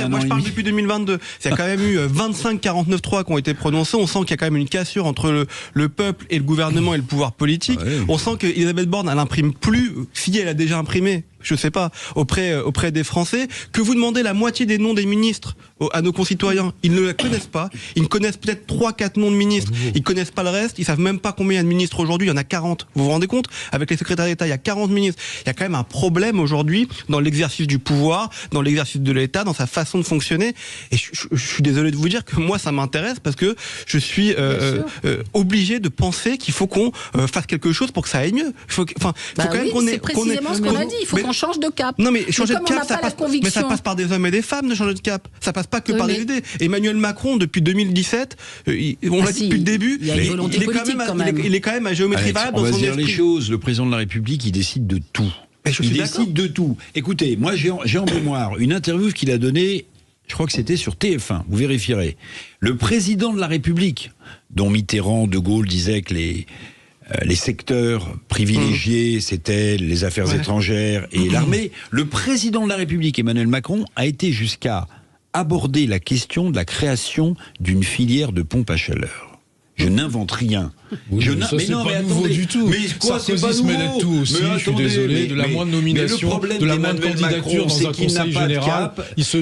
moi, je parle depuis 2022. Il y a quand même eu 25 49.3 qui ont été prononcés. On sent qu'il y a quand même une cassure entre le peuple et le gouvernement et le pouvoir politique. On sent qu'Elisabeth Borne, elle imprime plus. Si elle a déjà imprimé, je sais pas, auprès des Français, que vous demandez la moitié des noms des ministres à nos concitoyens. Ils ne la connaissent pas. Ils connaissent peut-être 3-4 noms de ministres. Ils connaissent pas le reste. Ils savent même pas combien il y a de ministres aujourd'hui. Il y en a 40. Vous vous rendez compte? Avec les secrétaires d'État, il y a 40 ministres. Il y a quand même un problème aujourd'hui dans l'exercice du pouvoir, dans l'exercice de l'État, dans sa façon de fonctionner. Et je suis désolé de vous dire que moi, ça m'intéresse parce que je suis obligé de penser qu'il faut qu'on fasse quelque chose pour que ça aille mieux. Faut quand même qu'on ait, c'est précisément ce qu'on a dit. Il faut qu'on change de cap. Non, mais changer de cap, ça passe par des hommes et des femmes de changer de cap. Ça passe pas que par des idées. Emmanuel Macron, depuis 2017, on l'a dit depuis le début, il est quand même à géométrie variable dans son esprit. On va dire les choses. Le président de la République, il décide de tout. Il décide de tout. Écoutez, moi j'ai en mémoire une interview qu'il a donnée, je crois que c'était sur TF1, vous vérifierez. Le président de la République, dont Mitterrand, De Gaulle disaient que les secteurs privilégiés, c'était les affaires étrangères et l'armée. Le président de la République, Emmanuel Macron, a été jusqu'à aborder la question de la création d'une filière de pompes à chaleur. Je n'invente rien. Oui, c'est pas nouveau du tout. Mais quoi, c'est pas nouveau. Mêle tout aussi, je suis désolé, de la moindre nomination, de la moindre candidature dans un conseil général, il se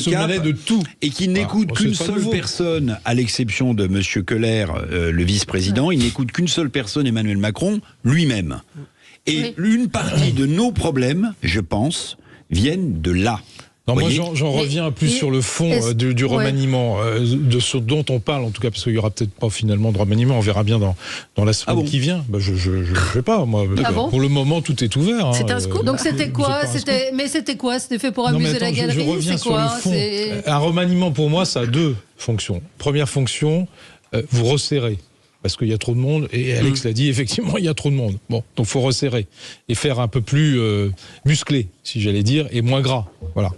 mêlait de tout. Et qu'il n'écoute qu'une seule personne, à l'exception de M. Keller, le vice-président, il n'écoute qu'une seule personne, Emmanuel Macron, lui-même. Et une partie de nos problèmes, je pense, viennent de là. Non, moi j'en reviens plus sur le fond du remaniement, de ce dont on parle en tout cas, parce qu'il n'y aura peut-être pas finalement de remaniement, on verra bien dans la semaine qui vient. Je sais pas, moi. Pour le moment, tout est ouvert. C'est un scoop. Donc c'était quoi? C'était quoi? C'était fait pour amuser la galerie? Je reviens sur le fond. Un remaniement, pour moi, ça a deux fonctions. Première fonction, vous resserrez. Parce qu'il y a trop de monde, et Alex l'a dit, effectivement, il y a trop de monde. Bon, donc il faut resserrer, et faire un peu plus musclé, si j'allais dire, et moins gras. Voilà.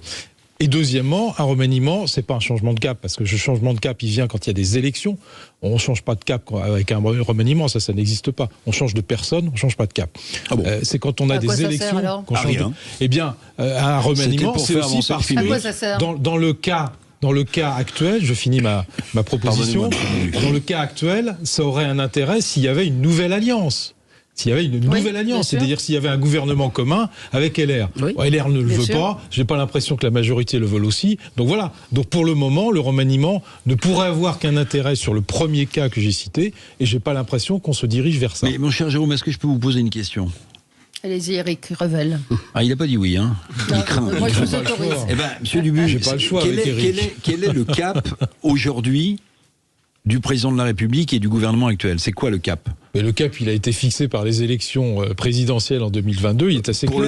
Et deuxièmement, un remaniement, c'est pas un changement de cap, parce que ce changement de cap, il vient quand il y a des élections. On change pas de cap avec un remaniement, ça n'existe pas. On change de personne, on change pas de cap. C'est quand on a des élections qu'on change de... Eh bien, un remaniement, c'est aussi parce que dans le cas actuel, je finis ma proposition, dans le cas actuel, ça aurait un intérêt s'il y avait une nouvelle alliance. S'il y avait une nouvelle alliance, c'est-à-dire s'il y avait un gouvernement commun avec LR. LR ne le veut pas, je n'ai pas l'impression que la majorité le veut aussi. Donc voilà, donc pour le moment, le remaniement ne pourrait avoir qu'un intérêt sur le premier cas que j'ai cité, et je n'ai pas l'impression qu'on se dirige vers ça. Mais mon cher Jérôme, est-ce que je peux vous poser une question ? Allez-y, Éric Revel. Ah, il n'a pas dit oui, hein. Il craint. Moi, je vous autorise. Eh bien, monsieur Dubu, j'ai pas le choix quel est le cap aujourd'hui du président de la République et du gouvernement actuel? C'est quoi le cap? Mais le cap, il a été fixé par les élections présidentielles en 2022, il est assez clair.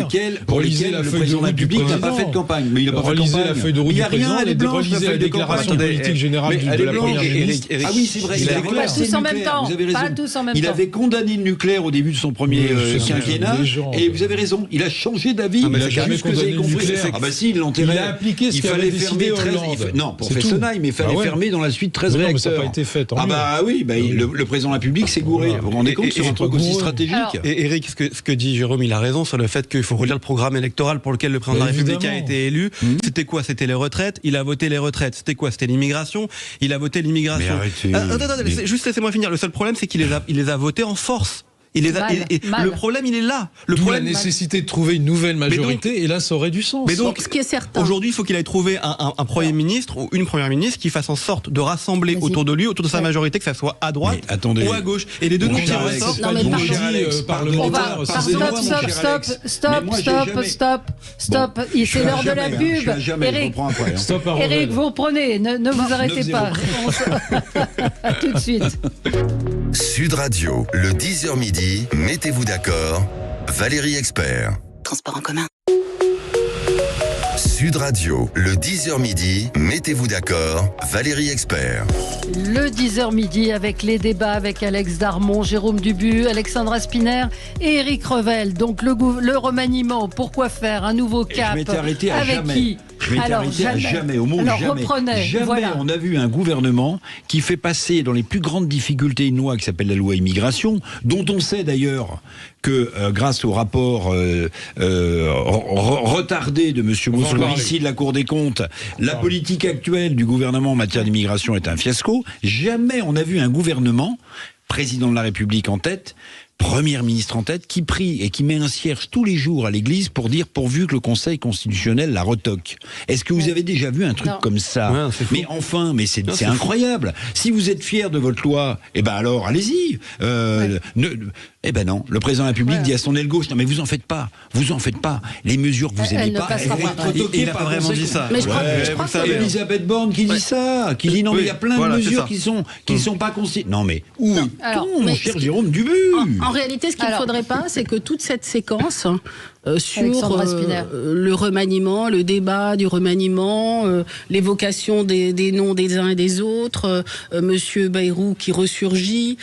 Pour lequel le président de la République n'a pas fait de campagne. Mais il n'a pas fait de campagne. La feuille de route du président, relisez la déclaration politique générale de la première ministre. Ah oui, c'est vrai. Pas tous en même temps. Pas tous en même temps. Il avait condamné le nucléaire au début de son premier quinquennat. Et vous avez raison, il a changé d'avis. Il n'a jamais condamné le nucléaire. Ah bah si, il l'enterrait. Il a appliqué ce qu'il avait décidé Hollande. Non, pour Fessenheim, mais il fallait fermer dans la suite 13 réacteurs. Ça n'a pas été fait. Ah bah oui, le président de la République s'est gouré. Vous vous rendez compte, c'est un truc aussi stratégique. Et Eric, ce que dit Jérôme, il a raison sur le fait qu'il faut relire le programme électoral pour lequel le président de la République a été élu. C'était quoi? C'était les retraites. Il a voté les retraites. C'était quoi? C'était l'immigration. Il a voté l'immigration. Attendez, juste laissez-moi finir. Le seul problème, c'est qu'il les a votés en force. Le problème, il est là. La nécessité de trouver une nouvelle majorité, et là, ça aurait du sens. Mais donc, ce qui est certain. Aujourd'hui, il faut qu'il aille trouver un Premier ministre ou une Première ministre qui fasse en sorte de rassembler autour de lui, autour de sa majorité, que ça soit à droite ou à gauche. Et les deux noms qui ressortent, Stop. C'est l'heure de la pub. Eric, vous reprenez. Ne vous arrêtez pas. Tout de suite. Sud Radio, le 10h midi, mettez-vous d'accord, Valérie Expert. Transport en commun. Sud Radio, le 10h midi, mettez-vous d'accord, Valérie Expert. Le 10h midi avec les débats avec Alex Darmon, Jérôme Dubu, Alexandra Spiner et Éric Revel. Donc le remaniement, pourquoi faire un nouveau cap? Je m'étais arrêté à avec jamais. Qui? Je m'étais arrêté à jamais, au mot jamais. Jamais on a vu un gouvernement qui fait passer dans les plus grandes difficultés une loi qui s'appelle la loi immigration, dont on sait d'ailleurs que grâce au rapport retardé de M. Moscovici de la Cour des comptes, la politique actuelle du gouvernement en matière d'immigration est un fiasco. Jamais on a vu un gouvernement, président de la République en tête, Première ministre en tête, qui prie et qui met un cierge tous les jours à l'église pour dire pourvu que le Conseil constitutionnel la retoque. Est-ce que vous avez déjà vu un truc comme ça? Mais enfin, mais c'est incroyable. Si vous êtes fier de votre loi, eh ben alors allez-y. Eh ben non, le président de la République dit à son aile gauche, non mais vous en faites pas. Les mesures que vous aimez pas, elles vont être retoquées. Il n'a pas vraiment dit ça. Mais je crois c'est Elisabeth Borne qui dit ça, qui dit non mais il y a plein de mesures qui sont pas constitutionnelles. Non mais où mon cher Jérôme Dubu? En réalité, ce qu'il ne faudrait pas, c'est que toute cette séquence sur le remaniement, le débat du remaniement, l'évocation des noms des uns et des autres, Monsieur Bayrou qui ressurgit,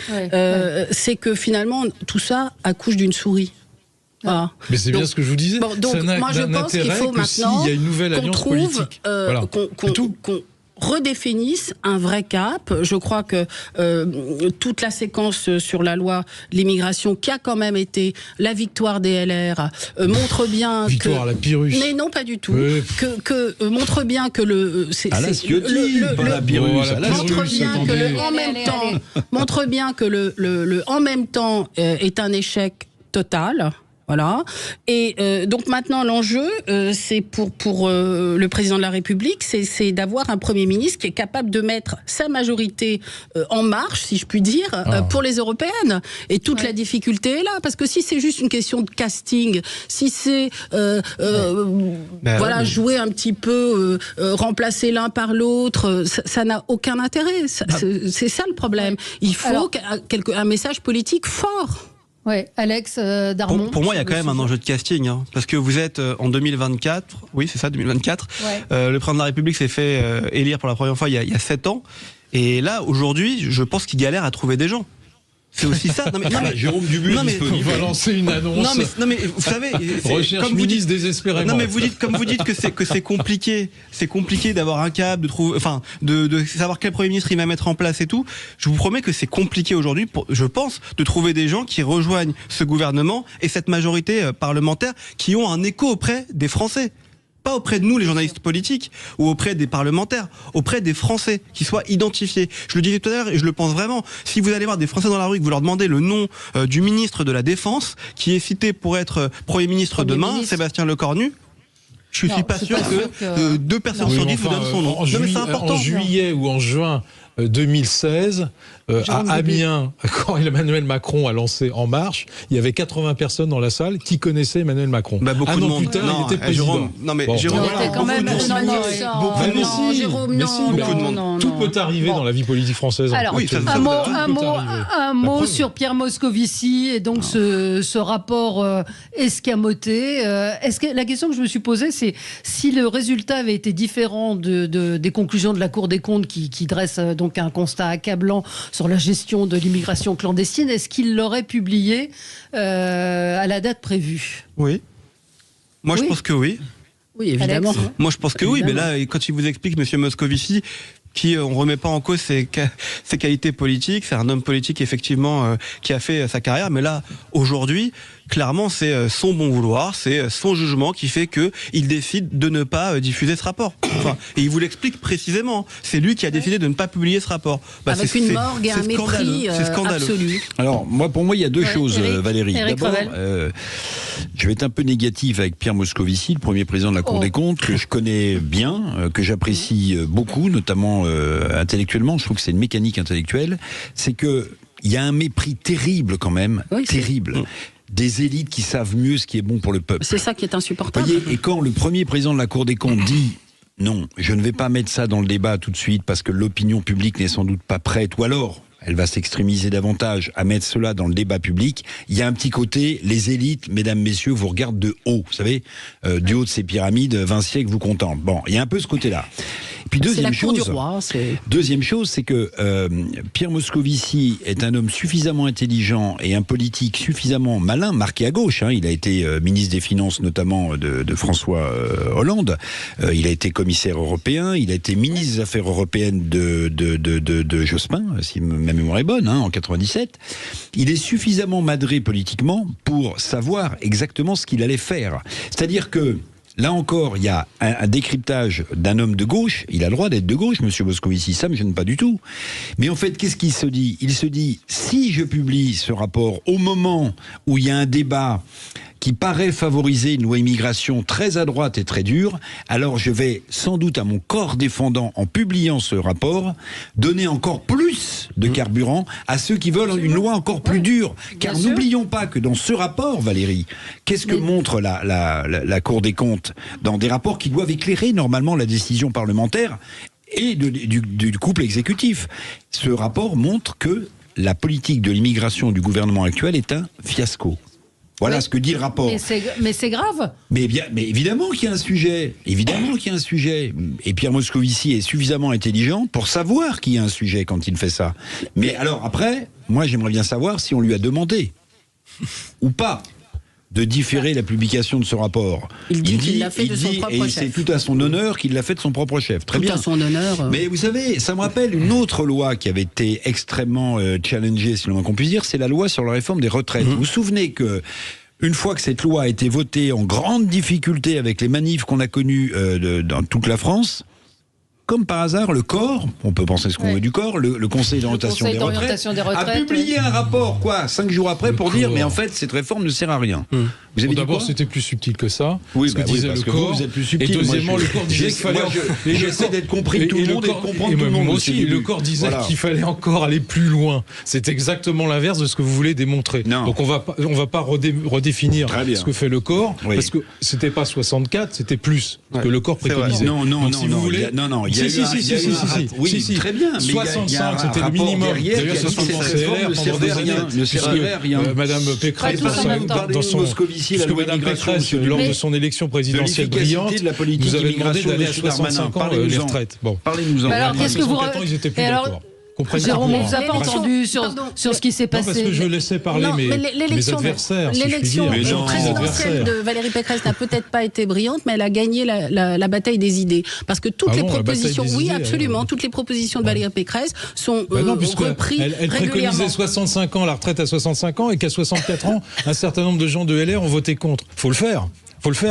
c'est que finalement tout ça accouche d'une souris. Voilà. Mais c'est bien ce que je vous disais. Donc moi je pense qu'il faut maintenant il y a une nouvelle alliance politique. qu'on redéfinissent un vrai cap. Je crois que toute la séquence sur la loi l'immigration, qui a quand même été la victoire des LR, montre bien victoire, la Pyrrhus. Mais non, pas du tout. Que montre bien que montre bien que le en même temps est un échec total. Voilà. Et donc maintenant l'enjeu, c'est pour le président de la République, c'est d'avoir un Premier ministre qui est capable de mettre sa majorité en marche, si je puis dire, pour les européennes. Et toute la difficulté est là, parce que si c'est juste une question de casting, si c'est jouer un petit peu, remplacer l'un par l'autre, ça n'a aucun intérêt. C'est ça le problème. Il faut un message politique fort. Oui, Alex Darmon. Pour moi, il y a quand même un enjeu de casting, parce que vous êtes en 2024, oui, c'est ça, 2024. Le président de la République s'est fait élire pour la première fois il y a 7 ans. Et là, aujourd'hui, je pense qu'il galère à trouver des gens. C'est aussi ça. Non, mais Jérôme Dubu, on va lancer une annonce. Non mais vous savez, recherche comme ministre désespérément. Non mais vous dites que c'est compliqué d'avoir un cap, de trouver, enfin de savoir quel Premier ministre il va mettre en place et tout. Je vous promets que c'est compliqué aujourd'hui, je pense, de trouver des gens qui rejoignent ce gouvernement et cette majorité parlementaire qui ont un écho auprès des Français. Pas auprès de nous, les journalistes politiques, ou auprès des parlementaires, auprès des Français, qui soient identifiés. Je le disais tout à l'heure, et je le pense vraiment, si vous allez voir des Français dans la rue, que vous leur demandez le nom du ministre de la Défense, qui est cité pour être Premier ministre demain, Sébastien Lecornu, je suis pas sûr que 2 personnes sur 10 vous donnent son nom. En juillet ou en juin 2016, à Amiens, quand Emmanuel Macron a lancé En Marche, il y avait 80 personnes dans la salle qui connaissaient Emmanuel Macron. Beaucoup de monde. Plus tard, il était président. Jérôme, tout peut arriver dans la vie politique française. Alors, un mot sur Pierre Moscovici et donc ce rapport escamoté. La question que je me suis posée, c'est si le résultat avait été différent des conclusions de la Cour des comptes qui dresse donc un constat accablant sur la gestion de l'immigration clandestine, est-ce qu'il l'aurait publié à la date prévue? Oui. Moi, je pense que oui. Oui, évidemment. Moi, je pense que oui. Mais là, quand il vous explique, Monsieur Moscovici, qui on remet pas en cause ses qualités politiques, c'est un homme politique effectivement qui a fait sa carrière, mais là aujourd'hui clairement c'est son bon vouloir, c'est son jugement qui fait que il décide de ne pas diffuser ce rapport. Enfin, et il vous l'explique précisément, c'est lui qui a décidé de ne pas publier ce rapport. Avec une morgue et un mépris absolu. Alors pour moi il y a deux choses, Valérie. D'abord, je vais être un peu négatif avec Pierre Moscovici, le premier président de la Cour des comptes, que je connais bien, que j'apprécie beaucoup, notamment intellectuellement. Je trouve que c'est une mécanique intellectuelle. C'est que il y a un mépris terrible quand même, terrible. Des élites qui savent mieux ce qui est bon pour le peuple. C'est ça qui est insupportable. Voyez, et quand le premier président de la Cour des comptes dit non, je ne vais pas mettre ça dans le débat tout de suite parce que l'opinion publique n'est sans doute pas prête, ou alors elle va s'extrémiser davantage à mettre cela dans le débat public, il y a un petit côté, les élites, mesdames, messieurs, vous regardent de haut, vous savez, du haut de ces pyramides, 20 siècles vous contemplent. Bon, il y a un peu ce côté-là. Puis deuxième chose, c'est que Pierre Moscovici est un homme suffisamment intelligent et un politique suffisamment malin, marqué à gauche. Il a été ministre des Finances notamment de François Hollande. Il a été commissaire européen. Il a été ministre des Affaires européennes de Jospin, si ma mémoire est bonne, en 97. Il est suffisamment madré politiquement pour savoir exactement ce qu'il allait faire. C'est-à-dire que là encore, il y a un décryptage d'un homme de gauche. Il a le droit d'être de gauche, monsieur Moscovici, ça me gêne pas du tout. Mais en fait, qu'est-ce qu'il se dit ? Il se dit, si je publie ce rapport au moment où il y a un débat qui paraît favoriser une loi immigration très à droite et très dure, alors je vais sans doute à mon corps défendant, en publiant ce rapport, donner encore plus de carburant à ceux qui veulent une loi encore plus dure. Car n'oublions pas que dans ce rapport, Valérie, qu'est-ce que montre la Cour des comptes ? Dans des rapports qui doivent éclairer normalement la décision parlementaire et du couple exécutif. Ce rapport montre que la politique de l'immigration du gouvernement actuel est un fiasco. Voilà ce que dit le rapport. Mais c'est grave. Mais évidemment qu'il y a un sujet. Évidemment qu'il y a un sujet. Et Pierre Moscovici est suffisamment intelligent pour savoir qu'il y a un sujet quand il fait ça. Mais alors après, moi j'aimerais bien savoir si on lui a demandé ou pas de différer la publication de ce rapport. Il dit qu'il l'a fait de son propre chef. Et c'est tout à son honneur qu'il l'a fait de son propre chef. Très bien. Tout à son honneur. Mais vous savez, ça me rappelle une autre loi qui avait été extrêmement challengée, si l'on peut dire, c'est la loi sur la réforme des retraites. Vous vous souvenez que une fois que cette loi a été votée en grande difficulté avec les manifs qu'on a connus dans toute la France, comme par hasard, le corps, on peut penser ce qu'on veut du corps, le Conseil d'orientation des retraites, a publié un rapport, 5 jours après, pour dire, mais en fait, cette réforme ne sert à rien. Vous avez dit d'abord, c'était plus subtil que ça. Oui, ce que disait le corps. Vous êtes plus subtil. Et deuxièmement, le corps disait qu'il fallait. J'essaie d'être compris tout le monde et de comprendre tout le monde aussi. Le corps disait qu'il fallait encore aller plus loin. C'est exactement l'inverse de ce que vous voulez démontrer. Non. Donc on va pas redéfinir ce que fait le corps, parce que c'était pas 64, c'était plus que le corps préconisait. Non, si vous voulez. Non. Si, très bien. 65, c'était le minimum. D'ailleurs, ce sont CLR pendant des années. Ne servait à rien. Madame Pécresse, dans son puisque Mme Pécresse, lors de son élection présidentielle brillante, nous avait demandé d'aller à 65 ans les retraites. Bon. Parlez-nous-en. Alors, qu'est-ce que vous... Ils étaient plus d'accord. Jérôme, on vous a pas entendu sur ce qui s'est passé. Non, parce que je laissais parler mes adversaires. L'élection présidentielle de Valérie Pécresse n'a peut-être pas été brillante, mais elle a gagné la bataille des idées. Parce que toutes les propositions, absolument, toutes les propositions de Valérie Pécresse sont reprises. Elle préconisait 65 ans, la retraite à 65 ans, et qu'à 64 ans, un certain nombre de gens de LR ont voté contre. Faut le faire.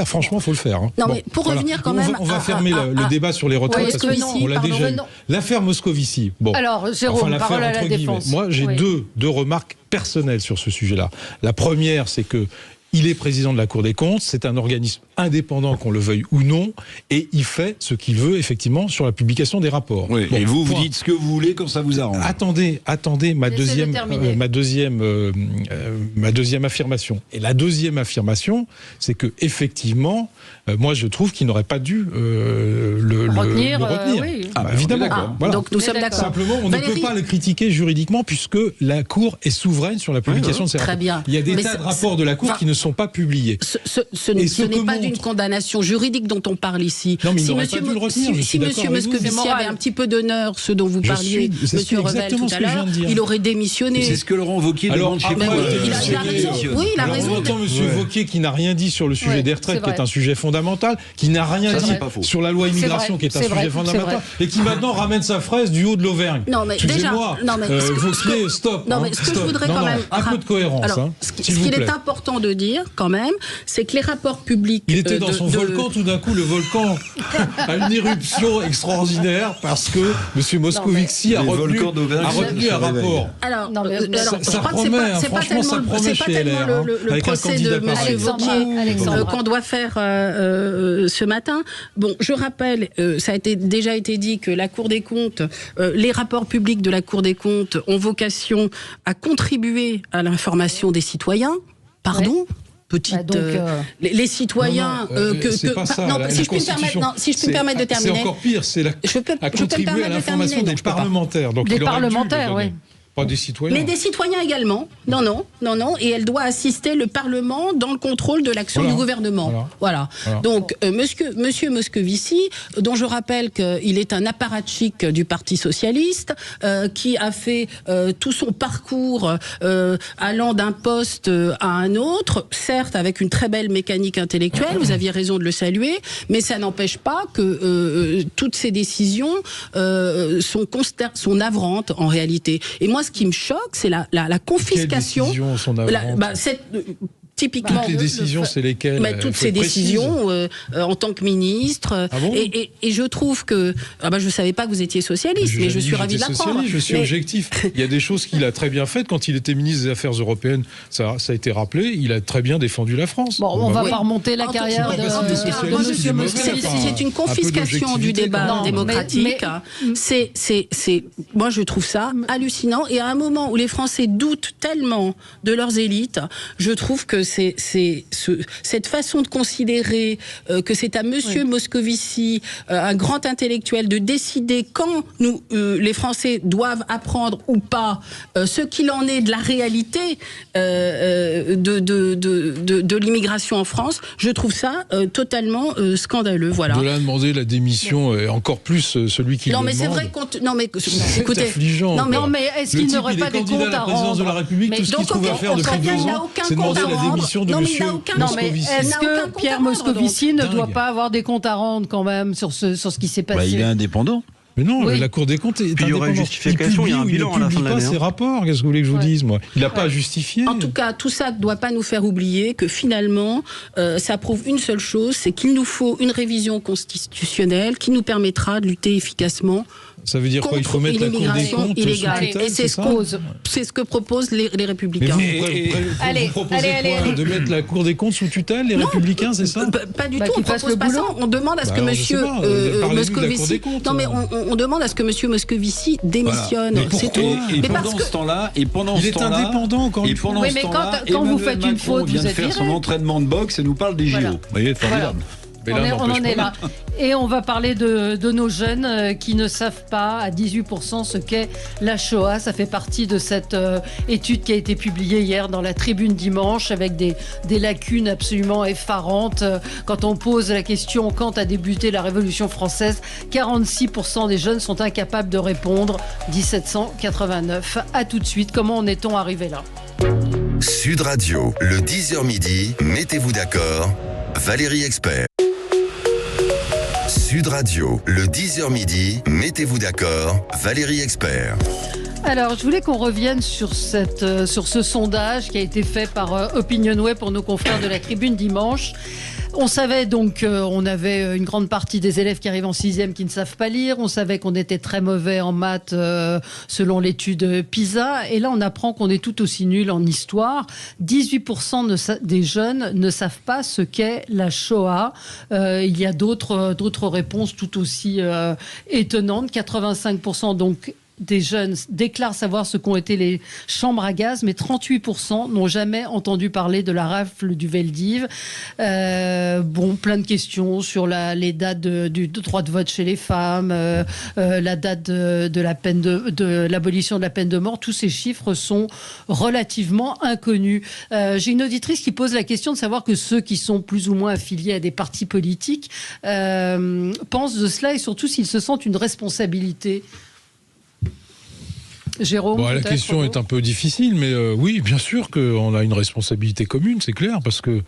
Franchement, faut le faire. Non, mais pour revenir quand même. On va fermer le débat sur les retraites parce qu'on l'a déjà eu. L'affaire Moscovici. Bon. Alors, Jérôme, parole à la défense. Moi, j'ai deux remarques personnelles sur ce sujet-là. La première, c'est que il est président de la Cour des comptes, c'est un organisme indépendant, qu'on le veuille ou non, et il fait ce qu'il veut, effectivement, sur la publication des rapports. Oui, et vous dites ce que vous voulez quand ça vous arrange. Attendez, ma deuxième affirmation. Et la deuxième affirmation, c'est que effectivement, moi je trouve qu'il n'aurait pas dû le retenir. Oui. Évidemment. Voilà. Donc nous sommes d'accord. Simplement, on ne peut pas le critiquer juridiquement puisque la Cour est souveraine sur la publication de ces rapports. Très bien. Il y a des tas de rapports de la Cour qui ne sont pas publiés. Ce n'est pas d'une condamnation juridique dont on parle ici. Non, mais il n'aurait pas dû le retenir. Si M. Moscovici avait un petit peu d'honneur, ce dont vous parliez, M. Revel, tout à l'heure, il aurait démissionné. C'est ce que Laurent Wauquiez demande chez moi. Il a raison. Oui, il a raison. On entend M. Wauquiez qui n'a rien dit sur le sujet des retraites, qui est un sujet fondamental, qui n'a rien dit sur la loi immigration, qui est un sujet fondamental, et qui maintenant ramène sa fraise du haut de l'Auvergne. Non, mais déjà, Wauquiez, stop. Non, mais ce que je voudrais quand même. Un peu de cohérence. Ce qu'il est important de dire, quand même, c'est que les rapports publics. Il était dans son volcan, tout d'un coup, le volcan a une éruption extraordinaire parce que M. Moscovici a retenu un rapport. Alors, ça promet, franchement, ça promet chez LR. Le procès de M. Wauquiez qu'on doit faire ce matin. Bon, je rappelle, ça a déjà été dit que la Cour des comptes, les rapports publics de la Cour des comptes ont vocation à contribuer à l'information des citoyens. Pardon ? Les citoyens si je puis me permettre de terminer. C'est encore pire, c'est à contribuer à l'information des parlementaires. Donc des parlementaires, oui. Pas des citoyens. Mais des citoyens également. Non. Et elle doit assister le Parlement dans le contrôle de l'action du gouvernement. Voilà. Donc, Monsieur Moscovici, dont je rappelle qu'il est un apparatchik du Parti socialiste, qui a fait tout son parcours allant d'un poste à un autre, certes avec une très belle mécanique intellectuelle, vous aviez raison de le saluer, mais ça n'empêche pas que toutes ces décisions sont navrantes en réalité. Et moi, ce qui me choque, c'est la confiscation. Quelles décisions sont navrantes ? typiquement... Toutes les décisions, c'est lesquelles? Toutes ces décisions, en tant que ministre. Ah bon? Et je trouve que... je ne savais pas que vous étiez socialiste, mais je suis ravie de l'apprendre. Je suis objectif. Il y a des choses qu'il a très bien faites. Quand il était ministre des Affaires européennes, ça a été rappelé, il a très bien défendu la France. Bon, on va pas remonter la carrière de M. Moscovici. C'est une confiscation du débat démocratique. Moi, je trouve ça hallucinant. Et à un moment où les Français doutent tellement de leurs élites, je trouve que cette façon de considérer que c'est à Monsieur Moscovici, un grand intellectuel, de décider quand les Français doivent apprendre ou pas ce qu'il en est de la réalité de l'immigration en France, je trouve ça totalement scandaleux. Voilà. De là à demander la démission, et encore plus celui qui non, le mais demande. c'est vrai qu'on... Non, mais écoutez... affligeant. Non, mais est-ce qu'il n'aurait pas des comptes à rendre? Le type, il est candidat à la présidence de la République, tout ce qu'il trouve à faire depuis 2 ans, c'est demander la démission de monsieur Moscovici. Est-ce que Pierre Moscovici ne doit pas avoir des comptes à rendre quand même sur ce qui s'est passé? Il est indépendant. Mais non, la Cour des comptes est il y aura une justification, il y a un bilan à la fin de l'année. Il ne publie pas ses rapports, qu'est-ce que vous voulez que je vous dise, moi? Il n'a pas à justifier. En tout cas, tout ça ne doit pas nous faire oublier que finalement, ça prouve une seule chose, c'est qu'il nous faut une révision constitutionnelle qui nous permettra de lutter efficacement. Ça veut dire quoi? Il faut mettre la Cour des comptes illégale. sous tutelle, Et c'est ce que proposent les Républicains. Mais vous proposez quoi? De mettre la Cour des comptes sous tutelle, les Républicains, c'est ça? Pas du tout, on ne propose pas ça. On demande à ce que monsieur Moscovici... Non, mais on demande à ce que monsieur Moscovici démissionne. C'est tout. Et pendant ce temps-là... Il est indépendant, encore une fois. Oui, mais quand vous faites une faute, vous êtes viré. vient de faire son entraînement de boxe et nous parle des JO. Vous voyez, formidable. On en est là. Et on va parler de nos jeunes qui ne savent pas à 18% ce qu'est la Shoah. Ça fait partie de cette étude qui a été publiée hier dans la Tribune dimanche avec des lacunes absolument effarantes. Quand on pose la question quand a débuté la Révolution française, 46% des jeunes sont incapables de répondre. 1789. À tout de suite. Comment en est-on arrivé là? Sud Radio, le 10h midi, mettez-vous d'accord, Valérie Expert. Sud Radio, le 10h midi, mettez-vous d'accord, Valérie Expert. Alors, je voulais qu'on revienne sur ce sondage qui a été fait par Opinionway pour nos confrères de la Tribune dimanche. On savait donc qu'on avait une grande partie des élèves qui arrivent en 6e qui ne savent pas lire. On savait qu'on était très mauvais en maths selon l'étude PISA. Et là, on apprend qu'on est tout aussi nul en histoire. 18% des jeunes ne savent pas ce qu'est la Shoah. Il y a d'autres réponses tout aussi étonnantes. 85% donc des jeunes déclarent savoir ce qu'ont été les chambres à gaz, mais 38% n'ont jamais entendu parler de la rafle du Veldiv. Plein de questions sur les dates du droit de vote chez les femmes, la date de l'abolition de la peine de mort. Tous ces chiffres sont relativement inconnus. J'ai une auditrice qui pose la question de savoir que ceux qui sont plus ou moins affiliés à des partis politiques pensent de cela et surtout s'ils se sentent une responsabilité. Jérôme, la question est un peu difficile, mais oui, bien sûr qu'on a une responsabilité commune, c'est clair, parce que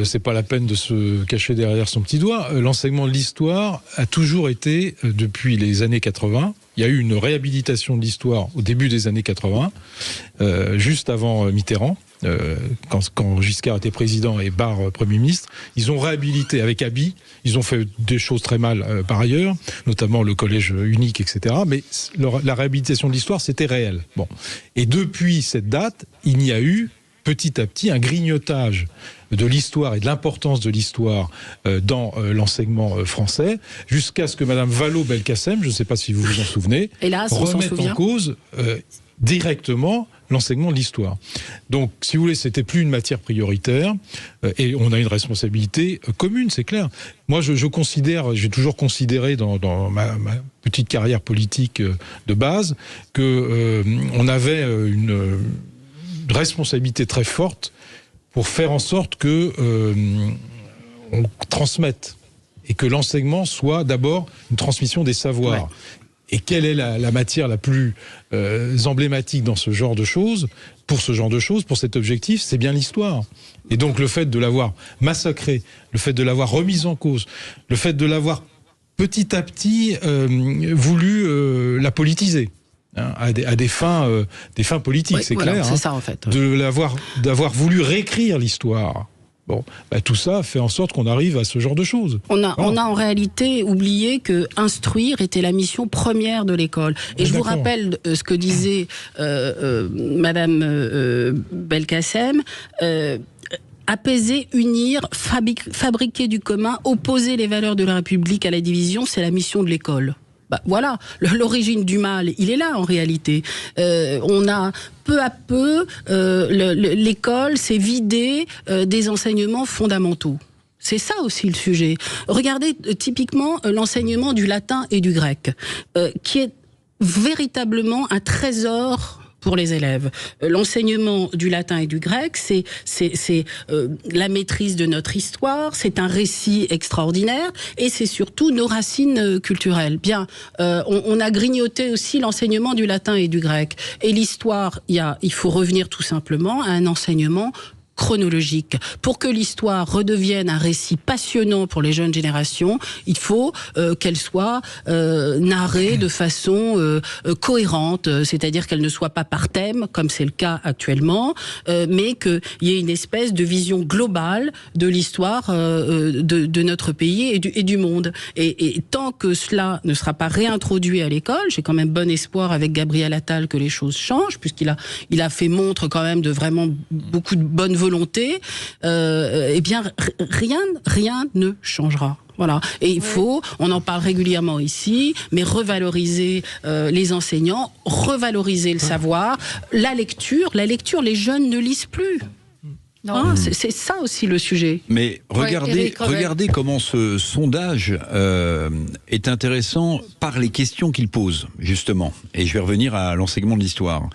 c'est pas la peine de se cacher derrière son petit doigt. L'enseignement de l'histoire a toujours été, depuis les années 80, il y a eu une réhabilitation de l'histoire au début des années 80, juste avant Mitterrand. Quand Giscard était président et Barre Premier ministre, ils ont réhabilité avec Abi. Ils ont fait des choses très mal par ailleurs, notamment le collège unique, etc. Mais la réhabilitation de l'histoire, c'était réel. Bon. Et depuis cette date, il y a eu petit à petit un grignotage de l'histoire et de l'importance de l'histoire dans l'enseignement français, jusqu'à ce que Madame Vallaud-Belkacem, je ne sais pas si vous vous en souvenez, remette en cause directement l'enseignement de l'histoire. Donc, si vous voulez, c'était plus une matière prioritaire et on a une responsabilité commune, c'est clair. Moi, je considère, j'ai toujours considéré dans ma petite carrière politique de base que on avait une responsabilité très forte pour faire en sorte que on transmette et que l'enseignement soit d'abord une transmission des savoirs. Ouais. Et quelle est la matière la plus emblématique dans ce genre de choses, pour cet objectif, c'est bien l'histoire. Et donc le fait de l'avoir massacrée, le fait de l'avoir remise en cause, le fait de l'avoir petit à petit voulu la politiser. à des fins politiques, c'est voilà, clair. C'est ça en fait. D'avoir voulu réécrire l'histoire. Bon, tout ça fait en sorte qu'on arrive à ce genre de choses. On a en réalité oublié que instruire était la mission première de l'école. Et je vous rappelle ce que disait Madame Belkacem. Apaiser, unir, fabriquer du commun, opposer les valeurs de la République à la division, c'est la mission de l'école. Voilà, l'origine du mal, il est là en réalité. On a peu à peu, l'école s'est vidée des enseignements fondamentaux. C'est ça aussi le sujet. Regardez typiquement l'enseignement du latin et du grec, qui est véritablement un trésor pour les élèves. L'enseignement du latin et du grec, c'est la maîtrise de notre histoire, c'est un récit extraordinaire, et c'est surtout nos racines culturelles. Bien, on a grignoté aussi l'enseignement du latin et du grec. Et l'histoire, il faut revenir tout simplement à un enseignement chronologique. Pour que l'histoire redevienne un récit passionnant pour les jeunes générations, il faut qu'elle soit narrée de façon cohérente, c'est-à-dire qu'elle ne soit pas par thème, comme c'est le cas actuellement, mais qu'il y ait une espèce de vision globale de l'histoire de notre pays et du monde. Et tant que cela ne sera pas réintroduit à l'école, j'ai quand même bon espoir avec Gabriel Attal que les choses changent, puisqu'il a fait montre quand même de vraiment beaucoup de bonne volonté, eh bien rien ne changera. Voilà. Et il faut, on en parle régulièrement ici, mais revaloriser les enseignants, revaloriser le savoir, la lecture, les jeunes ne lisent plus. C'est ça aussi le sujet. Mais regardez comment ce sondage est intéressant par les questions qu'il pose, justement. Et je vais revenir à l'enseignement de l'histoire.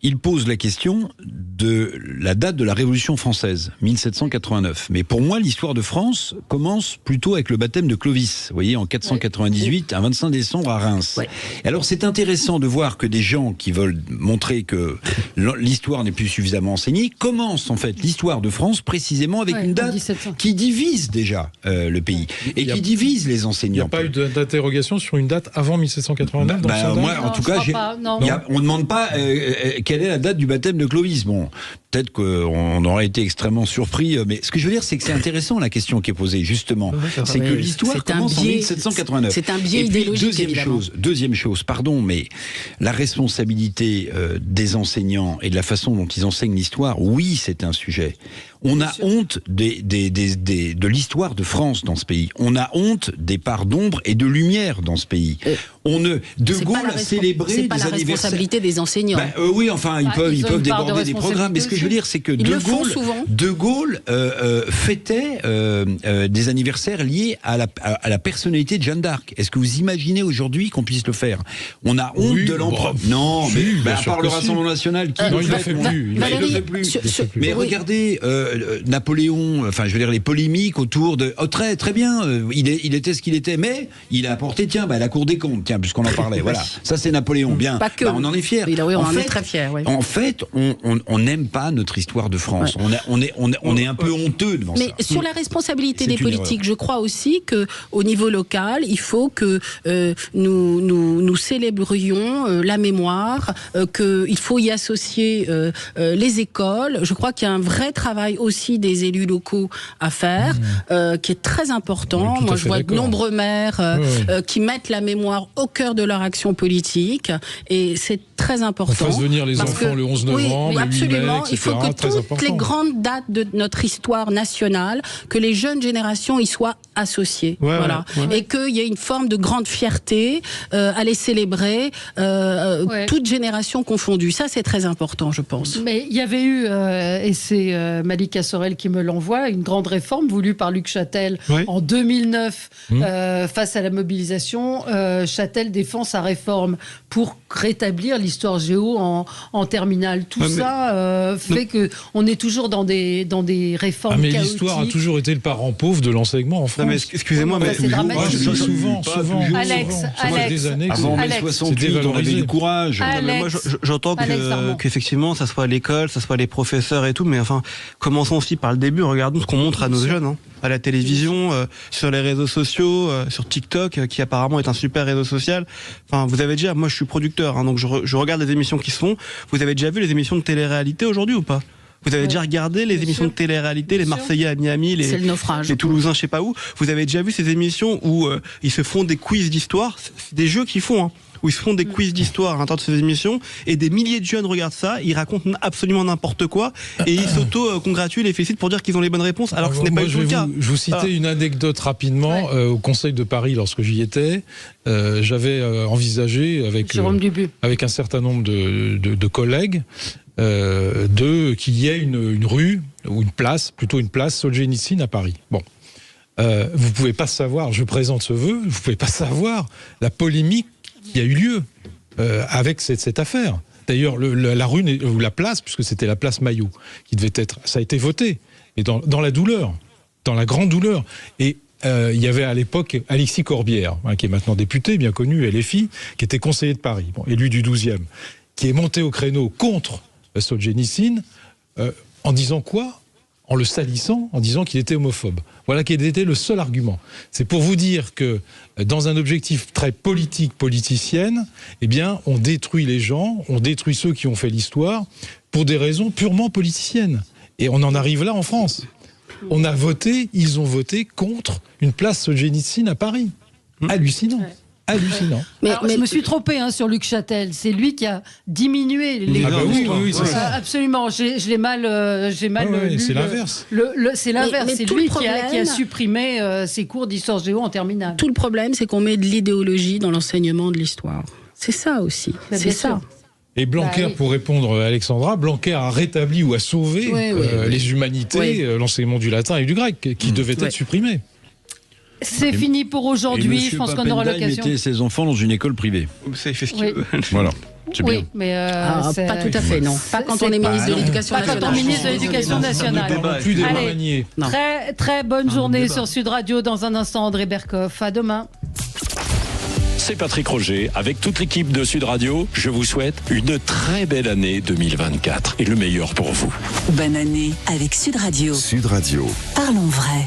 Il pose la question de la date de la Révolution française, 1789. Mais pour moi, l'histoire de France commence plutôt avec le baptême de Clovis, vous voyez, en 498, un 25 décembre à Reims. Ouais. Alors c'est intéressant de voir que des gens qui veulent montrer que l'histoire n'est plus suffisamment enseignée commencent en fait l'histoire de France précisément avec une date qui divise déjà le pays et qui divise les enseignants. Il n'y a pas eu d'interrogation sur une date avant 1789 dans le sondage ? Moi, en tout cas, on ne demande pas... quelle est la date du baptême de Clovis? Bon, peut-être qu'on aurait été extrêmement surpris, mais ce que je veux dire, c'est que c'est intéressant la question qui est posée, justement. C'est que l'histoire commence en 1789. C'est un biais idéologique, deuxième chose, pardon, mais la responsabilité des enseignants et de la façon dont ils enseignent l'histoire, oui, c'est un sujet. On a honte de l'histoire de France dans ce pays. On a honte des parts d'ombre et de lumière dans ce pays. De Gaulle a célébré des anniversaires. C'est pas la responsabilité des enseignants. Oui, enfin, ils peuvent déborder des programmes. Mais ce que je veux dire, c'est que De Gaulle fêtait des anniversaires liés à la personnalité de Jeanne d'Arc. Est-ce que vous imaginez aujourd'hui qu'on puisse le faire? On a honte de l'empereur. Non, mais à part le Rassemblement national, qui il le fait plus. Il le fait plus. Mais regardez. Napoléon, enfin je veux dire les polémiques autour de très très bien, il était ce qu'il était, mais il a apporté la Cour des comptes, puisqu'on en parlait, voilà, ça c'est Napoléon, bien, pas que. On en est fiers. On en est très fiers. Oui. En fait, on n'aime pas notre histoire de France, on est un peu honteux devant ça. Mais sur la responsabilité des politiques, je crois aussi que au niveau local, il faut que nous célébrions la mémoire, qu'il faut y associer les écoles. Je crois qu'il y a un vrai travail aussi des élus locaux à faire, qui est très important. Moi, je vois de nombreux maires qui mettent la mémoire au cœur de leur action politique, et c'est très important. On fasse venir les enfants le 11 novembre, oui, absolument. Le 8 mai, etc. Il faut que toutes les grandes dates de notre histoire nationale, que les jeunes générations y soient associées. Et qu'il y ait une forme de grande fierté à les célébrer, toutes générations confondues. Ça, c'est très important, je pense. Mais il y avait eu, et c'est Malika Sorel qui me l'envoie, une grande réforme voulue par Luc Châtel en 2009 face à la mobilisation. Châtel défend sa réforme pour rétablir l'histoire géo en terminale. Tout ça fait qu'on est toujours dans des réformes mais chaotiques. L'histoire a toujours été le parent pauvre de l'enseignement en France. Non, mais excusez-moi, mais c'est dramatique. Souvent. Alex, avant mai 68, on avait du courage. Mais moi, j'entends qu'effectivement, ça soit à l'école, ça soit les professeurs et tout, mais enfin, commençons aussi par le début. Regardons ce qu'on montre à nos jeunes, à la télévision, sur les réseaux sociaux, sur TikTok, qui apparemment est un super réseau social. social. Enfin, vous avez déjà, moi je suis producteur, hein, donc je regarde les émissions qui se font. Vous avez déjà vu les émissions de télé-réalité aujourd'hui ou pas? Vous avez déjà regardé les émissions de télé-réalité, les Marseillais à Miami, les Toulousains, je sais pas où. Vous avez déjà vu ces émissions où ils se font des quiz d'histoire, c'est des jeux qu'ils font, hein, où ils se font des quiz d'histoire à l'intérieur de ces émissions, et des milliers de jeunes regardent ça, ils racontent absolument n'importe quoi, et ils s'auto-congratulent et félicitent pour dire qu'ils ont les bonnes réponses, alors que ce n'est pas du tout le cas. Je vous citais une anecdote rapidement. Au Conseil de Paris, lorsque j'y étais, j'avais envisagé avec un certain nombre de collègues qu'il y ait une rue ou une place Solzhenitsyn à Paris. Bon, vous pouvez pas savoir, je présente ce vœu, vous pouvez pas savoir la polémique qui a eu lieu avec cette affaire. D'ailleurs, la rue ou la place, puisque c'était la place Maillot, qui devait être, ça a été voté, et dans la douleur, dans la grande douleur. Et il y avait à l'époque Alexis Corbière, qui est maintenant député, bien connu, LFI, qui était conseiller de Paris, élu du 12e, qui est monté au créneau contre Solzhenitsyn, en disant quoi? En le salissant, en disant qu'il était homophobe. Voilà quel était le seul argument. C'est pour vous dire que dans un objectif très politicienne, eh bien, on détruit les gens, on détruit ceux qui ont fait l'histoire pour des raisons purement politiciennes. Et on en arrive là en France. Ils ont voté contre une place Solzhenitsyn à Paris. Hallucinant. Hallucinant. Mais je me suis trompée sur Luc Châtel. C'est lui qui a diminué les. Ah bah oui, c'est ça. Absolument. Je l'ai mal. Lu. C'est l'inverse. C'est l'inverse. C'est lui qui a supprimé ses cours d'histoire géo en terminale. Tout le problème, c'est qu'on met de l'idéologie dans l'enseignement de l'histoire. C'est ça aussi. C'est ça. Et Blanquer, pour répondre à Alexandra, Blanquer a rétabli ou a sauvé les humanités, l'enseignement du latin et du grec, qui devaient être supprimés. C'est fini pour aujourd'hui. Je pense qu'on aura l'occasion. Mettez ses enfants dans une école privée. Ça, il fait ce qu'il veut. Voilà. Oui, mais pas tout à fait, non. Pas quand on est ministre de l'Éducation nationale. Pas quand on est ministre de l'Éducation nationale. Allez, très bonne journée sur Sud Radio. Dans un instant, André Berkoff. À demain. C'est Patrick Roger. Avec toute l'équipe de Sud Radio, je vous souhaite une très belle année 2024 et le meilleur pour vous. Bonne année avec Sud Radio. Sud Radio. Parlons vrai.